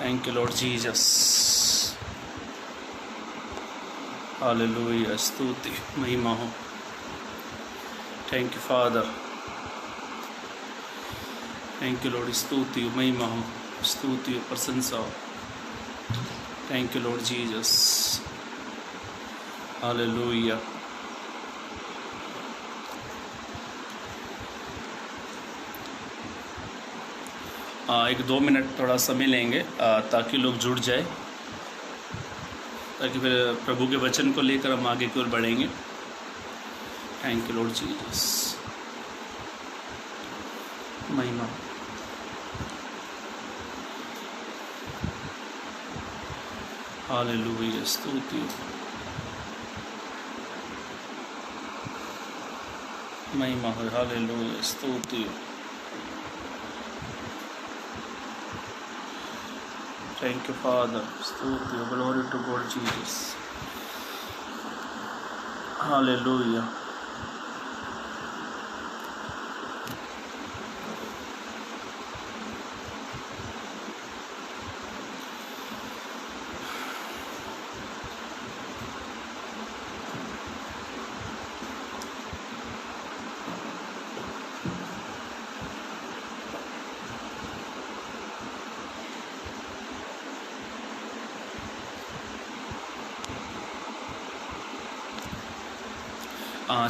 Thank you, Lord Jesus. Hallelujah. स्तुति महिमा हो. Thank you, Father. Thank you, Lord. स्तुति महिमा हो. स्तुति प्रशंसा हो. Thank you, Lord Jesus. Hallelujah. एक 2 मिनट थोड़ा समय लेंगे ताकि लोग जुड़ जाए, ताकि फिर प्रभु के वचन को लेकर हम आगे की ओर बढ़ेंगे. Thank you Lord Jesus. महिमा. हालेलुया. स्तुति महिमा हो. हालेलुया. स्तुति. Thank you, Father. Stuti, glory to God, Jesus. Hallelujah.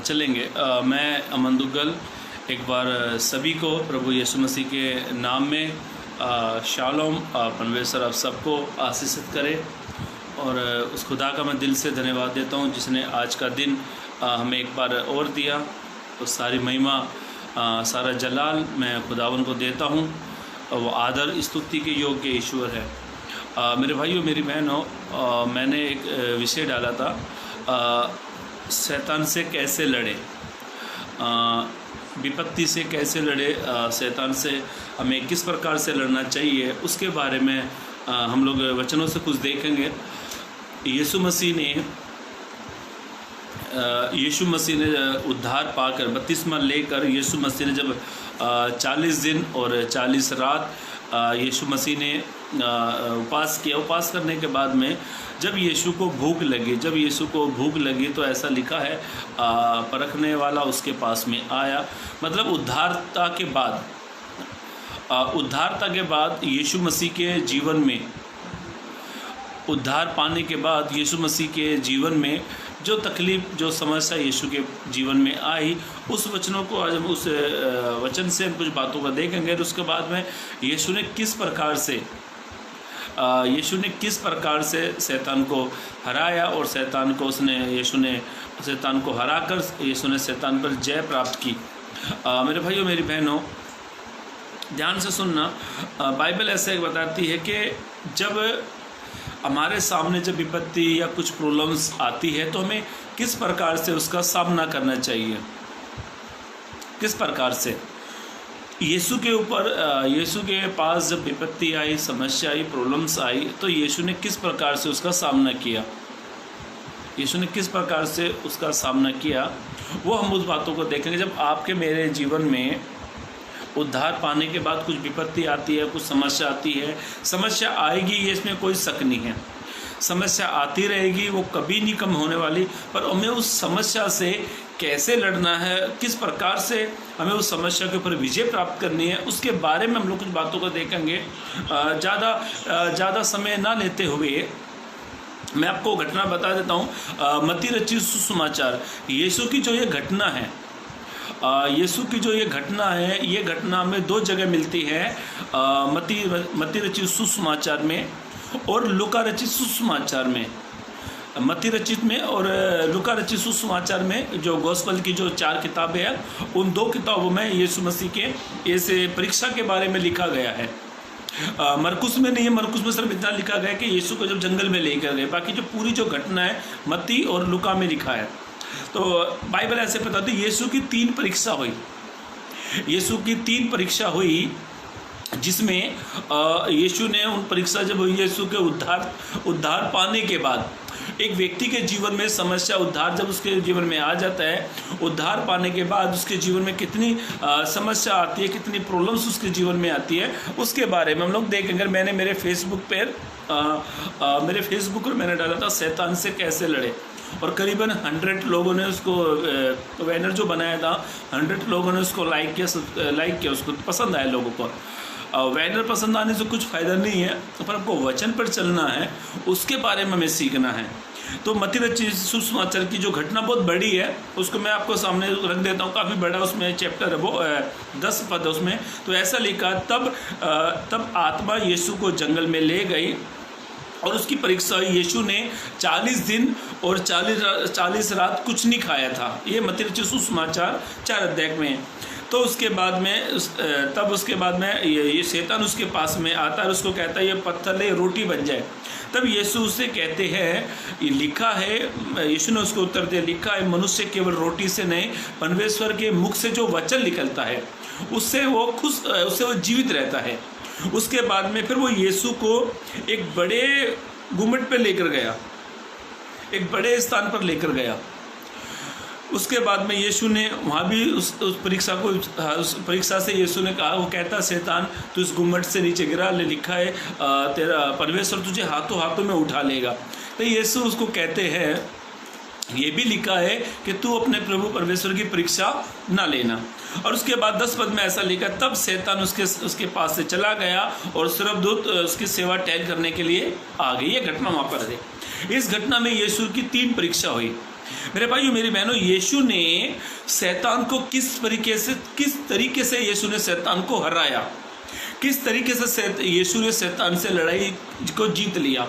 चलेंगे. मैं अमन दुग्गल एक बार सभी को प्रभु यीशु मसीह के नाम में शालोम. परमेश्वर आप सबको आशीषित करे और उस खुदा का मैं दिल से धन्यवाद देता हूं जिसने आज का दिन हमें एक बार और दिया. तो सारी महिमा सारा जलाल मैं खुदावन को देता हूं. वो आदर स्तुति के योग्य ईश्वर है. मेरे भाइयों मेरी बहनों, मैंने एक विषय डाला था, शैतान से कैसे लड़े, विपत्ति से कैसे लड़े, शैतान से हमें किस प्रकार से लड़ना चाहिए, उसके बारे में हम लोग वचनों से कुछ देखेंगे. यीशु मसीह ने उद्धार पाकर बपतिस्मा लेकर यीशु मसीह ने जब 40 दिन और 40 रात यीशु मसीह ने उपवास किया. उपवास करने के बाद में जब यीशु को भूख लगी तो ऐसा लिखा है, परखने वाला उसके पास में आया. मतलब उद्धारता के बाद यीशु मसीह के जीवन में, उद्धार पाने के बाद यीशु मसीह के जीवन में जो तकलीफ, जो समस्या यीशु के जीवन में आई, उस वचनों को आज हम उस वचन से हम कुछ बातों का देखेंगे. और उसके बाद में यीशु ने किस प्रकार से शैतान को हराया और यीशु ने शैतान को हराकर यीशु ने शैतान पर जय प्राप्त की. मेरे भाइयों मेरी बहनों, ध्यान से सुनना. बाइबल ऐसे बताती है कि जब हमारे सामने जब विपत्ति या कुछ प्रॉब्लम्स आती है तो हमें किस प्रकार से उसका सामना करना चाहिए, किस प्रकार से. यीशु के पास जब विपत्ति आई, समस्या आई, प्रॉब्लम्स आई, तो यीशु ने किस प्रकार से उसका सामना किया, वो हम उस बातों को देखेंगे. जब आपके मेरे जीवन में उद्धार पाने के बाद कुछ विपत्ति आती है, कुछ समस्या आती है, समस्या आएगी, ये इसमें कोई शक नहीं है. समस्या आती रहेगी, वो कभी नहीं कम होने वाली. पर हमें उस समस्या से कैसे लड़ना है, किस प्रकार से हमें उस समस्या के ऊपर विजय प्राप्त करनी है, उसके बारे में हम लोग कुछ बातों को देखेंगे. ज़्यादा समय ना लेते हुए मैं आपको घटना बता देता हूँ. मत्ती रचित सुसमाचार, यीशु की जो ये घटना है, ये घटना हमें 2 जगह मिलती है, मत्ती रचित सुसमाचार में और लूका रचित सुसमाचार में. मत्ती रचित में और लूका रचित सुसमाचार में जो गॉस्पल की जो 4 किताबें हैं, उन 2 किताबों में यीशु मसीह के इस परीक्षा के बारे में लिखा गया है. मरकुस में नहीं है. मरकुस में सिर्फ इतना लिखा गया है कि यीशु को जब जंगल में लेकर गए. बाकी जो पूरी जो घटना है मत्ती और लूका में लिखा है. तो बाइबल ऐसे बताती है यीशु की 3 परीक्षा हुई, जिसमें यीशु ने उन परीक्षा जब हुई, यीशु के उद्धार पाने के बाद एक व्यक्ति के जीवन में समस्या, उद्धार जब उसके जीवन में आ जाता है, उद्धार पाने के बाद उसके जीवन में कितनी समस्या आती है, कितनी प्रॉब्लम्स उसके जीवन में आती है, उसके बारे में हम लोग देखेंगे। मैंने मेरे फेसबुक पर मैंने डाला था शैतान से कैसे लड़े, और करीबन 100 लोगों ने उसको बैनर जो बनाया था, 100 लोगों ने उसको लाइक किया, उसको पसंद आया लोगों को। बैनर पसंद आने से कुछ फ़ायदा नहीं है, पर आपको वचन पर चलना है, उसके बारे में हमें सीखना है। तो मत्ती रचित सुसमाचार की जो घटना बहुत बड़ी है, उसको मैं आपको सामने रख देता हूँ। काफ़ी बड़ा उसमें चैप्टर है, वो 10 पद उसमें। तो ऐसा लिखा, तब आत्मा यीशु को जंगल में ले गई और उसकी परीक्षा हुई। यीशु ने 40 दिन और 40 रात कुछ नहीं खाया था। ये मत्ती रचित सुसमाचार 4 अध्याय में। तो उसके बाद में ये शैतान उसके पास में आता है, उसको कहता है ये पत्थर ले रोटी बन जाए। तब यीशु उससे कहते हैं, ये लिखा है, यीशु ने उसको उत्तर दिया, लिखा है मनुष्य केवल रोटी से नहीं, परमेश्वर के मुख से जो वचन निकलता है उससे वो जीवित रहता है। उसके बाद में फिर वो यीशु को एक बड़े गुम्मट पे लेकर गया, एक बड़े स्थान पर लेकर गया। उसके बाद में यीशु ने वहाँ भी उस परीक्षा से यीशु ने कहा, वो कहता शैतान तू इस गुम्मट से नीचे गिरा, ले लिखा है तेरा परमेश्वर तुझे हाथों हाथों में उठा लेगा। तो यीशु उसको कहते हैं, ये भी लिखा है कि तू अपने प्रभु परमेश्वर की परीक्षा ना लेना। और उसके बाद 10 पद में ऐसा लिखा, तब शैतान उसके पास से चला गया और स्वर्गदूत उसकी सेवा टहल करने के लिए आ गई। ये घटना वहाँ पर है। इस घटना में यीशु की 3 परीक्षा हुई। मेरे भाइयों मेरी बहनों, यीशु ने शैतान को किस तरीके से यीशु ने शैतान को हराया, किस तरीके से यीशु ने शैतान से लड़ाई को जीत लिया।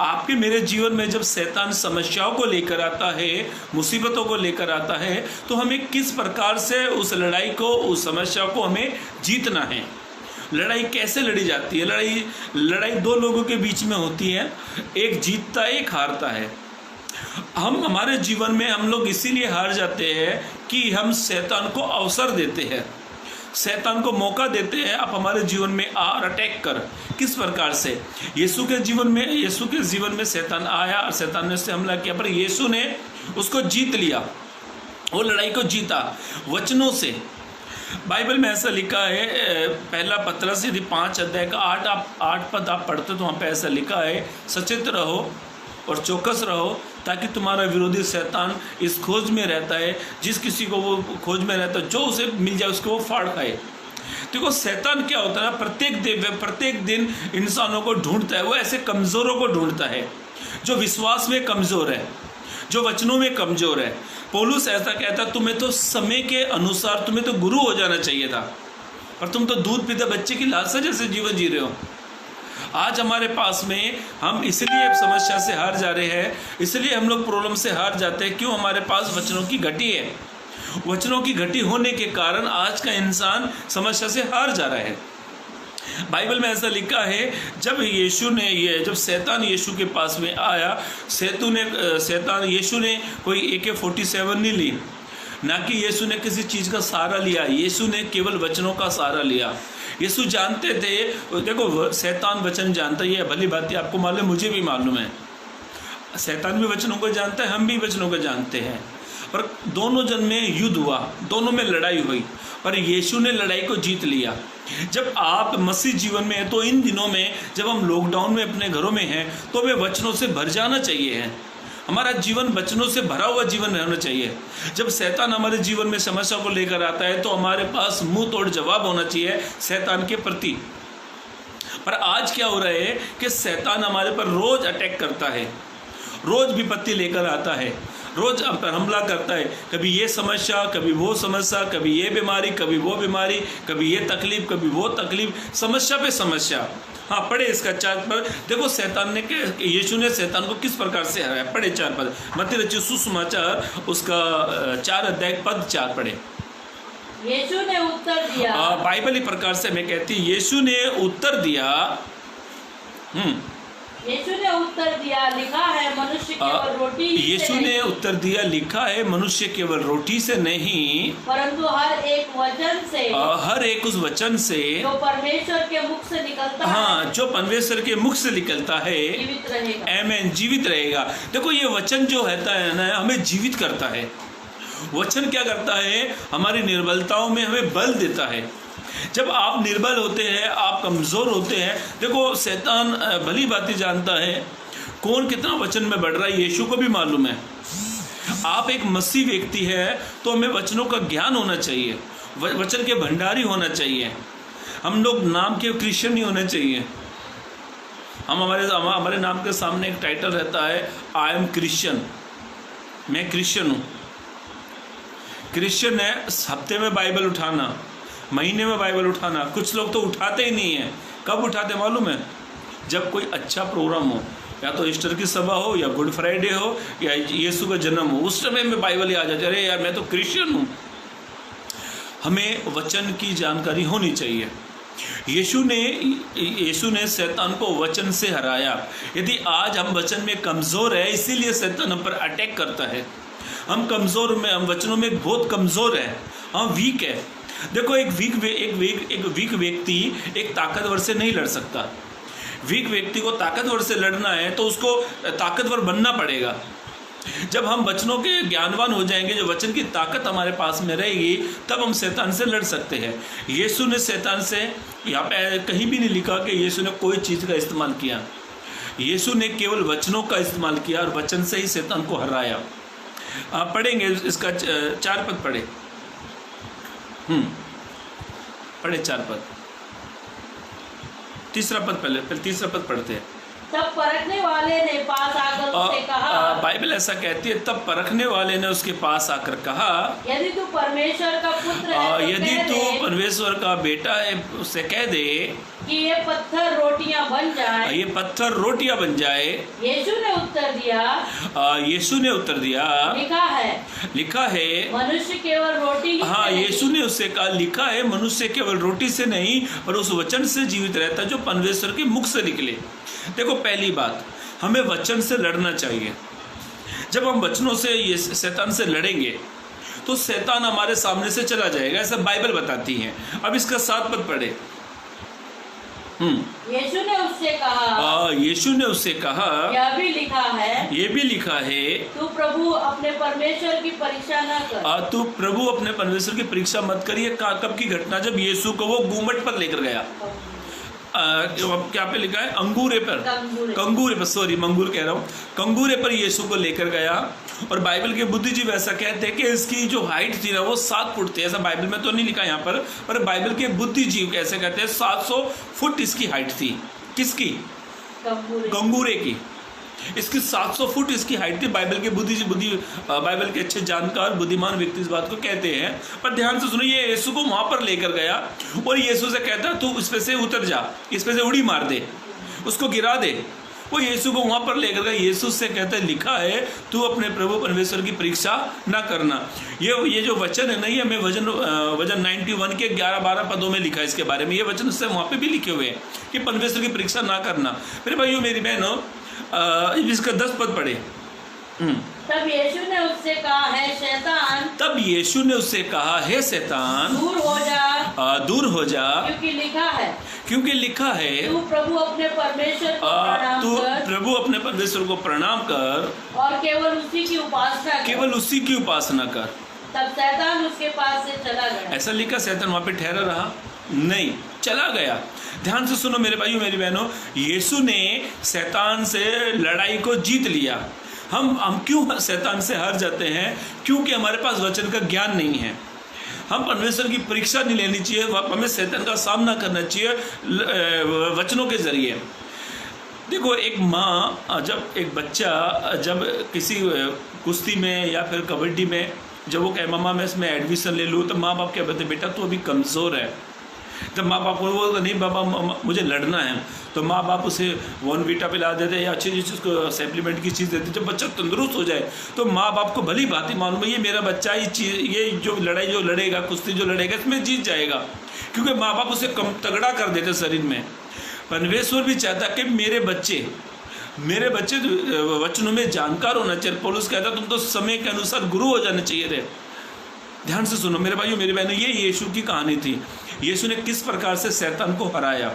आपके मेरे जीवन में जब शैतान समस्याओं को लेकर आता है, मुसीबतों को लेकर आता है, तो हमें किस प्रकार से उस लड़ाई को, उस समस्या को हमें जीतना है। लड़ाई कैसे लड़ी जाती है? लड़ाई 2 लोगों के बीच में होती है, एक जीतता है, एक हारता है। हमारे जीवन में हम लोग इसीलिए हार जाते हैं कि हम शैतान को अवसर देते हैं, शैतान को मौका देते हैं आप हमारे जीवन में और अटैक कर। किस प्रकार से? यीशु के जीवन में शैतान आया और शैतान ने उससे हमला किया, पर यीशु ने उसको जीत लिया, वो लड़ाई को जीता वचनों से। बाइबल में ऐसा लिखा है, पहला पतरस यदि 5 अध्याय का 8 पद आप पढ़ते तो वहाँ पे ऐसा लिखा है, सचेत रहो और चौकस रहो ताकि तुम्हारा विरोधी शैतान इस खोज में रहता है, जिस किसी को वो खोज में रहता है, जो उसे मिल जाए उसको वो फाड़ खाए। देखो शैतान क्या होता है, प्रत्येक दिन इंसानों को ढूंढता है। वो ऐसे कमज़ोरों को ढूंढता है जो विश्वास में कमज़ोर है, जो वचनों में कमज़ोर है। पौलुस ऐसा कहता, तुम्हें तो समय के अनुसार तुम्हें तो गुरु हो जाना चाहिए था, और तुम तो दूध पीते बच्चे की लालसा जैसे जीवन जी रहे हो। आज हमारे पास में हम इसलिए समस्या से हार जा रहे हैं, इसलिए हम लोग प्रॉब्लम से हार जाते हैं। क्यों? हमारे पास वचनों की घटी है। वचनों की घटी होने के कारण आज का इंसान समस्या से हार जा रहा है। बाइबल में ऐसा लिखा है, जब शैतान यीशु के पास में आया, यीशु ने कोई AK-47 नहीं ली, ना कि यीशु ने किसी चीज़ का सहारा लिया, यीशु ने केवल वचनों का सहारा लिया। यीशु जानते थे, देखो शैतान वचन जानता ही है, भली बात है, आपको मालूम है, मुझे भी मालूम है, शैतान भी वचनों को जानता है, हम भी वचनों को जानते हैं। पर दोनों जन में युद्ध हुआ, दोनों में लड़ाई हुई, पर यीशु ने लड़ाई को जीत लिया। जब आप मसीह जीवन में हैं, तो इन दिनों में जब हम लॉकडाउन में अपने घरों में हैं, तो हमें वचनों से भर जाना चाहिए है। हमारा जीवन वचनों से भरा हुआ जीवन रहना चाहिए। जब शैतान हमारे जीवन में समस्या को लेकर आता है, तो हमारे पास मुंह तोड़ जवाब होना चाहिए शैतान के प्रति। पर आज क्या हो रहा है कि शैतान हमारे पर रोज अटैक करता है, रोज विपत्ति लेकर आता है, रोज हम पर हमला करता है। कभी ये समस्या, कभी वो समस्या, कभी ये बीमारी, कभी वो बीमारी, कभी ये तकलीफ, कभी वो तकलीफ, समस्या पे समस्या। हाँ, पढ़े इसका 4 पद। देखो यीशु ने शैतान को किस प्रकार से हराया। पढ़े 4 पद, मत्ती रचित सुसमाचार उसका 4 अध्याय पद 4 पढ़े। यीशु ने उत्तर दिया, बाइबल इस प्रकार से मैं कहती, यीशु ने उत्तर दिया, यीशु ने उत्तर दिया, लिखा है मनुष्य केवल रोटी ही से यीशु ने उत्तर दिया, लिखा है मनुष्य केवल रोटी से नहीं परंतु हर एक वचन से, हर एक उस वचन से जो परमेश्वर के मुख से निकलता हाँ है, जो परमेश्वर के मुख से निकलता है जीवित रहेगा। आमीन, जीवित रहेगा। देखो ये वचन जो रहता है ना, हमें जीवित करता है। वचन क्या करता है? हमारी निर्बलताओं में हमें बल देता है। जब आप निर्बल होते हैं, आप कमज़ोर होते हैं, देखो शैतान भली भांति जानता है कौन कितना वचन में बढ़ रहा है, यीशु को भी मालूम है। आप एक मसीह व्यक्ति है तो हमें वचनों का ज्ञान होना चाहिए, वचन के भंडारी होना चाहिए। हम लोग नाम के क्रिश्चियन नहीं होने चाहिए। हम हमारे नाम के सामने एक टाइटल रहता है, आई एम क्रिश्चियन, मैं क्रिश्चियन हूँ। क्रिश्चियन है हफ्ते में बाइबल उठाना, महीने में बाइबल उठाना। कुछ लोग तो उठाते ही नहीं है। कब उठाते मालूम है? जब कोई अच्छा प्रोग्राम हो, या तो ईस्टर की सभा हो, या गुड फ्राइडे हो, या यीशु का जन्म हो, उस समय में बाइबल ही आ जाते। अरे यार मैं तो क्रिश्चियन हूँ। हमें वचन की जानकारी होनी चाहिए। यीशु ने शैतान को वचन से हराया। यदि आज हम वचन में कमज़ोर है, इसीलिए शैतान हम पर अटैक करता है। हम कमज़ोर में, हम वचनों में बहुत कमज़ोर है, हम वीक है। देखो एक वीक व्यक्ति एक ताकतवर से नहीं लड़ सकता। वीक व्यक्ति को ताकतवर से लड़ना है तो उसको ताकतवर बनना पड़ेगा। जब हम वचनों के ज्ञानवान हो जाएंगे, जो वचन की ताकत हमारे पास में रहेगी, तब हम शैतान से लड़ सकते हैं। यीशु ने शैतान से, यहाँ पे कहीं भी नहीं लिखा कि यीशु ने कोई चीज़ का इस्तेमाल किया। यीशु ने केवल वचनों का इस्तेमाल किया और वचन से ही शैतान को हराया। आप पढ़ेंगे इसका 4 पद पढ़े, पढ़े 4 पद। तीसरा पद पहले तीसरा पद पढ़ते हैं। तब परखने वाले ने पास आकर उससे कहा, बाइबल ऐसा कहती है, तब परखने वाले ने उसके पास आकर कहा, यदि तू परमेश्वर का पुत्र है तो यदि कह तू दे परमेश्वर का बेटा है, उससे कह दे कि ये पत्थर रोटियां बन जाए। ये पत्थर रोटियां बन जाए। यीशु ने उत्तर दिया, लिखा है मनुष्य केवल रोटी ही हाँ, से यीशु ने उससे कहा, लिखा है मनुष्य केवल रोटी से नहीं पर उस वचन से जीवित रहता है जो परमेश्वर के मुख से निकले। देखो पहली बात, हमें वचन से लड़ना चाहिए। जब हम वचनों से ये शैतान से लड़ेंगे तो शैतान हमारे सामने से चला जाएगा, ऐसा बाइबल बताती है। अब इसका 7 पद पढ़े। यीशु ने उससे कहा, यह भी लिखा है तू प्रभु अपने परमेश्वर की परीक्षा न कर। तू प्रभु अपने परमेश्वर की परीक्षा मत करिए। कब की घटना? जब यीशु को वो गुम्बद पर लेकर गया। क्या पे लिखा है? अंगूरे पर, कंगूरे पर, सॉरी मंगूर कह रहा हूँ, कंगूरे पर यीशु को लेकर गया। और बाइबल के बुद्धिजीवी ऐसा कहते हैं कि इसकी जो हाइट थी ना वो 7 फुट थी। ऐसा बाइबल में तो नहीं लिखा यहाँ पर बाइबल के बुद्धिजीवी कैसे कहते हैं 700 फुट इसकी हाइट थी। किसकी? कंगूरे की। इसकी 700 फुट इसकी हाइट थी। बाइबल के बाइबल के अच्छे जानकार बुद्धिमान व्यक्ति इस बात को कहते हैं। पर ध्यान से सुनो, ये यीशु को वहां पर लेकर गया और यीशु से कहता तू इस पे से उतर जा, इस पे से उड़ी मार दे, उसको गिरा दे। वो यीशु को वहां पर लेकर गया। यीशु से कहता है, लिखा है तू अपने प्रभु परमेश्वर की परीक्षा ना करना। ये जो वचन है ना, ये हमें वचन 91 के 11-12 पदों में लिखा है इसके बारे में। ये वचन उससे वहां पे भी लिखे हुए हैं कि परमेश्वर की परीक्षा ना करना। मेरे भाइयों मेरी बहनों, इसका 10 पद पढ़े। तब यीशु ने उससे कहा, हे शैतान, दूर हो जा, क्योंकि लिखा है तू प्रभु अपने परमेश्वर को प्रणाम कर और केवल उसी की उपासना कर। तब शैतान उसके पास से चला गया। ऐसा लिखा, शैतान वहां पे ठहरा रहा नहीं, चला गया। ध्यान से सुनो मेरे भाइयों मेरी बहनों, यीशु ने शैतान से लड़ाई को जीत लिया। हम क्यों शैतान से हार जाते हैं? क्योंकि हमारे पास वचन का ज्ञान नहीं है। हम परमेश्वर की परीक्षा नहीं लेनी चाहिए, हमें शैतान का सामना करना चाहिए वचनों के जरिए। देखो एक माँ, जब एक बच्चा जब किसी कुश्ती में या फिर कबड्डी में जब वो कहे मम्मा मैं इसमें एडमिशन ले लूँ, तो माँ बाप क्या बोलते, बेटा तू अभी कमज़ोर है। जब माँ बाप को बोलते नहीं बाबा मुझे लड़ना है, तो माँ बाप उसे वॉर्नवीटा पिला देते या अच्छी चीज़ उसको सप्लीमेंट की चीज़ देते। जब बच्चा तंदुरुस्त हो जाए तो माँ बाप को भली भांति मालूम है ये मेरा बच्चा ये जो लड़ाई जो लड़ेगा, कुश्ती जो लड़ेगा, इसमें जीत जाएगा, क्योंकि माँ बाप उसे कम तगड़ा कर देते शरीर में। परमेश्वर भी चाहता कि मेरे बच्चे मेरे बच्चे वचनों में जानकार होना चाहिए। पौलुस कहता तुम तो समय के अनुसार गुरु हो जाने चाहिए थे। ध्यान से सुनो मेरे भाइयों मेरी बहनों, ये यीशु की कहानी थी। यीशु ने किस प्रकार से शैतान को हराया,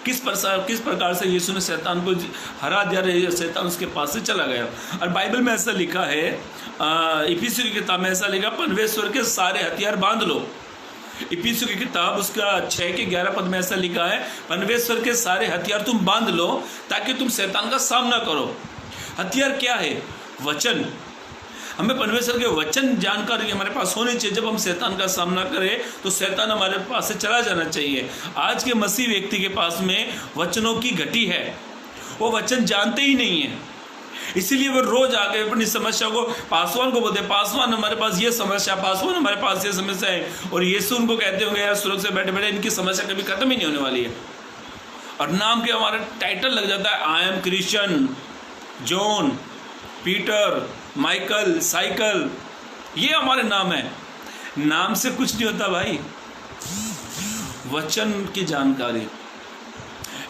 किस प्रकार से यीशु ने शैतान को हरा दिया, शैतान उसके पास से चला गया। और बाइबल में ऐसा लिखा है, इफिसियों की किताब में ऐसा लिखा, परमेश्वर के सारे हथियार बांध लो। इफिसियों की किताब उसका 6 के 11 पद में ऐसा लिखा है, परमेश्वर के सारे हथियार तुम बांध लो ताकि तुम शैतान का सामना करो। हथियार क्या है? वचन। हमें परमेश्वर के वचन जानकारी हमारे पास होनी चाहिए। जब हम शैतान का सामना करें तो शैतान हमारे पास से चला जाना चाहिए। आज के मसीह व्यक्ति के पास में वचनों की घटी है, वो वचन जानते ही नहीं है, इसीलिए वो रोज आके अपनी समस्या को पासवान को बोलते, पासवान हमारे पास ये समस्या, पासवान हमारे पास ये समस्या है। और यीशु उनको कहते होंगे यार सुरक्षित बैठे बैठे इनकी समस्या कभी खत्म ही नहीं होने वाली है। और नाम के हमारा टाइटल लग जाता है, I am Christian, John, Peter, Michael, cycle, ये हमारे नाम है। नाम से कुछ नहीं होता भाई, वचन की जानकारी।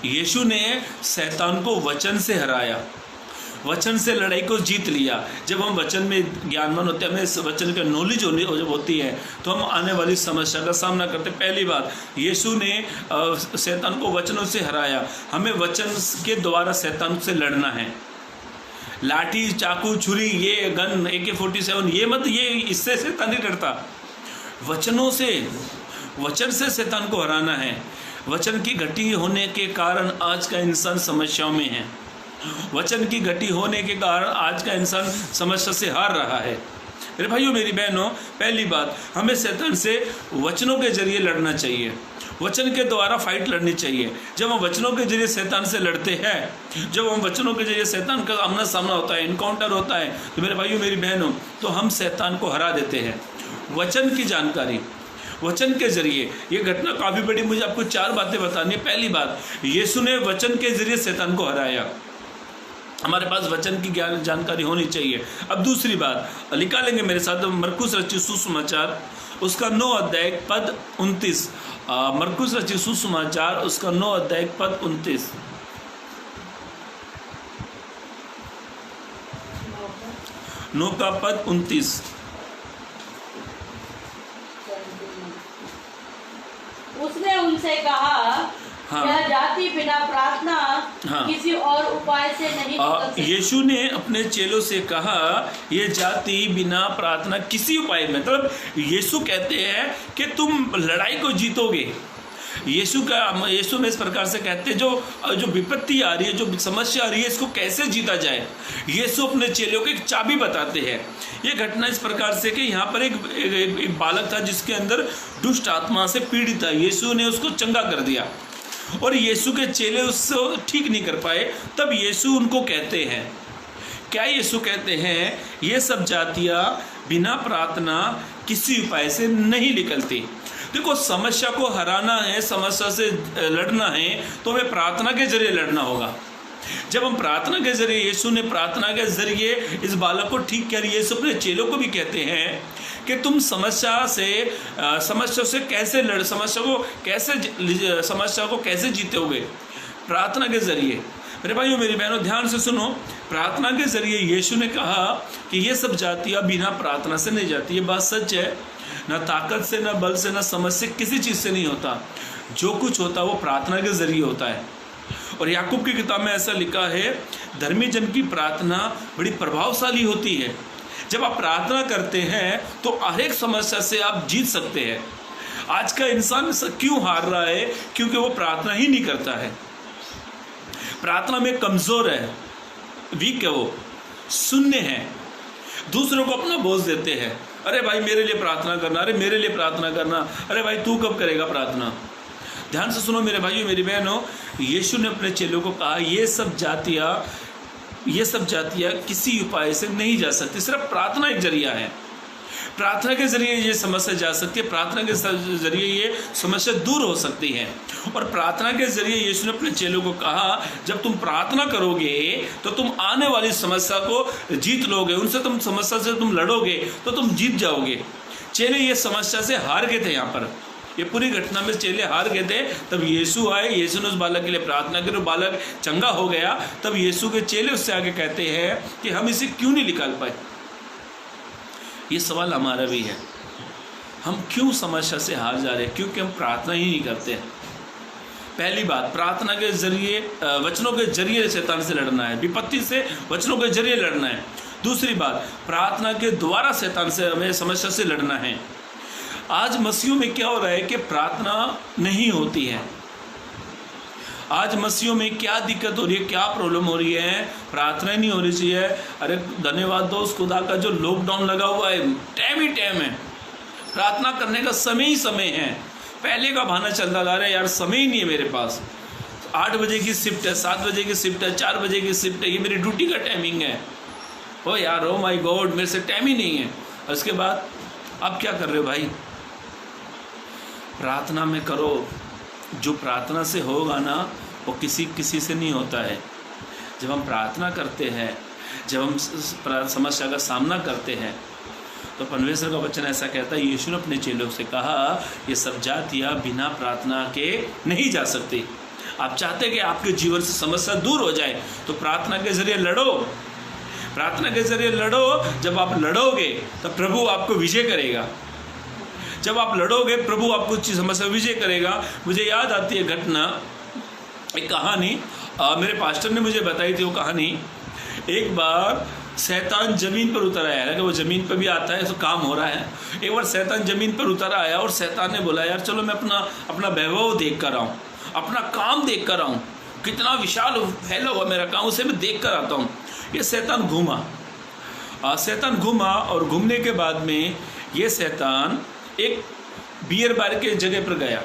यीशु ने शैतान को वचन से हराया, वचन से लड़ाई को जीत लिया। जब हम वचन में ज्ञानवान होते हैं, हमें वचन का नॉलेज जब होती है तो हम आने वाली समस्या का सामना करते हैं। पहली बात, यीशु ने शैतान को वचनों से हराया। हमें वचन के द्वारा शैतान से लड़ना है। लाठी, चाकू, छुरी, ये गन, AK-47, ये इससे शैतान नहीं डरता। वचनों से, वचन से शैतान को हराना है। वचन की घटी होने के कारण आज का इंसान समस्याओं में है। वचन की घटी होने के कारण आज का इंसान समस्या से हार रहा है। मेरे भाइयों मेरी बहनों, पहली बात, हमें शैतान से वचनों के जरिए लड़ना चाहिए, वचन के द्वारा फाइट लड़नी चाहिए। जब हम वचनों के जरिए शैतान से लड़ते हैं, जब हम वचनों के जरिए शैतान का आमना सामना होता है, इनकाउंटर होता है, तो मेरे भाइयों मेरी बहनों, तो हम शैतान को हरा देते हैं। वचन की जानकारी, वचन के जरिए, ये घटना काफ़ी बड़ी, मुझे आपको 4 बातें बतानी है। पहली बात, यीशु ने वचन के जरिए शैतान को हराया। हमारे पास वचन की ज्ञान जानकारी होनी चाहिए। अब दूसरी बात निकालेंगे मेरे साथ, मरकुस रचित सुसमाचार उसका 9 अध्याय पद 29। मरकुस रचित सुसमाचार उसका 9 अध्याय पद 29। 9 का पद 29। उसने उनसे कहा, हाँ। यह जाति बिना प्रार्थना हाँ। किसी और उपाय से नहीं निकल सकती। यीशु ने अपने चेलों से कहा, ये जाति बिना प्रार्थना किसी उपाय में, मतलब यीशु कहते हैं कि तुम लड़ाई को जीतोगे। यीशु में इस प्रकार से कहते हैं, जो विपत्ति आ रही है, जो समस्या आ रही है, इसको कैसे जीता जाए, यीशु अपने चेलों को एक चाबी बताते हैं। ये घटना इस प्रकार से कि यहाँ पर एक बालक था जिसके अंदर दुष्ट आत्मा से पीड़ित था। यीशु ने उसको चंगा कर दिया और यीशु के चेले उसको ठीक नहीं कर पाए। तब यीशु उनको कहते हैं, क्या यीशु कहते हैं, ये सब जातियाँ बिना प्रार्थना किसी उपाय से नहीं निकलती। देखो, समस्या को हराना है, समस्या से लड़ना है, तो हमें प्रार्थना के जरिए लड़ना होगा। जब हम प्रार्थना के जरिए, यीशु ने प्रार्थना के जरिए इस बालक को ठीक किया। यीशु अपने चेलों को भी कहते हैं कि तुम समस्या से कैसे समस्या को कैसे जीतोगे, प्रार्थना के जरिए। मेरे भाइयों मेरी बहनों, ध्यान से सुनो, प्रार्थना के जरिए यीशु ने कहा कि ये सब जातियाँ बिना प्रार्थना से नहीं जाती। ये बात सच है। ना ताकत से, ना बल से, ना समझ से, किसी चीज़ से नहीं होता। जो कुछ होता है वो प्रार्थना के जरिए होता है। और याकूब की किताब में ऐसा लिखा है, धर्मी जन की प्रार्थना बड़ी प्रभावशाली होती है। जब आप प्रार्थना करते हैं तो हर एक समस्या से आप जीत सकते हैं। आज का इंसान क्यों हार रहा है? क्योंकि वो प्रार्थना ही नहीं करता है। प्रार्थना में कमज़ोर है, वीक है, वो शून्य है, दूसरों को अपना बोझ देते हैं। अरे भाई मेरे लिए प्रार्थना करना, अरे मेरे लिए प्रार्थना करना, अरे भाई तू कब करेगा प्रार्थना। ध्यान से सुनो मेरे भाइयों मेरी बहनों, यीशु ने अपने चेलों को कहा, ये सब जातियाँ किसी उपाय से नहीं जा सकती, सिर्फ प्रार्थना एक जरिया है। प्रार्थना के जरिए ये समस्या जा सकती है, प्रार्थना के जरिए ये समस्या दूर हो सकती है। और प्रार्थना के जरिए यीशु ने अपने चेलों को कहा, जब तुम प्रार्थना करोगे तो तुम आने वाली समस्या को जीत लोगे, उनसे तुम समस्या से तुम लड़ोगे तो तुम जीत जाओगे। चेले ये समस्या से हार गए थे यहाँ पर, ये पूरी घटना में चेले हार गए थे। तब यीशु आए, यीशु ने उस बालक के लिए प्रार्थना की, बालक चंगा हो गया। तब यीशु के चेले उससे आगे कहते हैं कि हम इसे क्यों नहीं निकाल पाए। ये सवाल हमारा भी है, हम क्यों समस्या से हार जा रहे हैं? क्योंकि हम प्रार्थना ही नहीं करते। पहली बात, प्रार्थना के जरिए, वचनों के जरिए शैतान से लड़ना है, विपत्ति से वचनों के जरिए लड़ना है। दूसरी बात, प्रार्थना के द्वारा शैतान से हमें समस्या से लड़ना है। आज मसीहों में क्या हो रहा है कि प्रार्थना नहीं होती है। आज मसीहों में क्या दिक्कत हो रही है, क्या प्रॉब्लम हो रही है? प्रार्थना नहीं हो रही चाहिए। अरे धन्यवाद दो उस खुदा का जो लॉकडाउन लगा हुआ है, टाइम ही टाइम है, प्रार्थना करने का समय ही समय है। पहले का बहाना चलता जा रहा है, यार समय ही नहीं है मेरे पास, 8 बजे की शिफ्ट है, 7 बजे की शिफ्ट है, 4 बजे की शिफ्ट है, ये मेरी ड्यूटी का टाइमिंग है। ओ यार, ओ माय गॉड, मेरे से टाइम ही नहीं है। उसके बाद आप क्या कर रहे हो भाई? प्रार्थना में करो। जो प्रार्थना से होगा ना, वो किसी से नहीं होता है। जब हम प्रार्थना करते हैं, जब हम समस्या का सामना करते हैं, तो परमेश्वर का वचन ऐसा कहता है, यीशु ने अपने चेलों से कहा, ये सब जातियाँ बिना प्रार्थना के नहीं जा सकती। आप चाहते कि आपके जीवन से समस्या दूर हो जाए, तो प्रार्थना के जरिए लड़ो। प्रार्थना के जरिए लड़ो। जब आप लड़ोगे तब प्रभु आपको विजय करेगा। जब आप लड़ोगे, प्रभु आपको समस्या विजय करेगा। मुझे याद आती है घटना, एक कहानी, मेरे पास्टर ने मुझे बताई थी वो कहानी। एक बार शैतान ज़मीन पर उतर आया, कि वो ज़मीन पर भी आता है तो काम हो रहा है। एक बार शैतान ज़मीन पर उतर आया और शैतान ने बोला, यार चलो मैं अपना वैभव देख कर आऊँ, अपना काम देख कर आऊँ, कितना विशाल फैला हुआ मेरा काम, उसे मैं देख कर आता हूँ। ये शैतान घूमा और घूमने के बाद में ये शैतान एक बियर बार के जगह पर गया।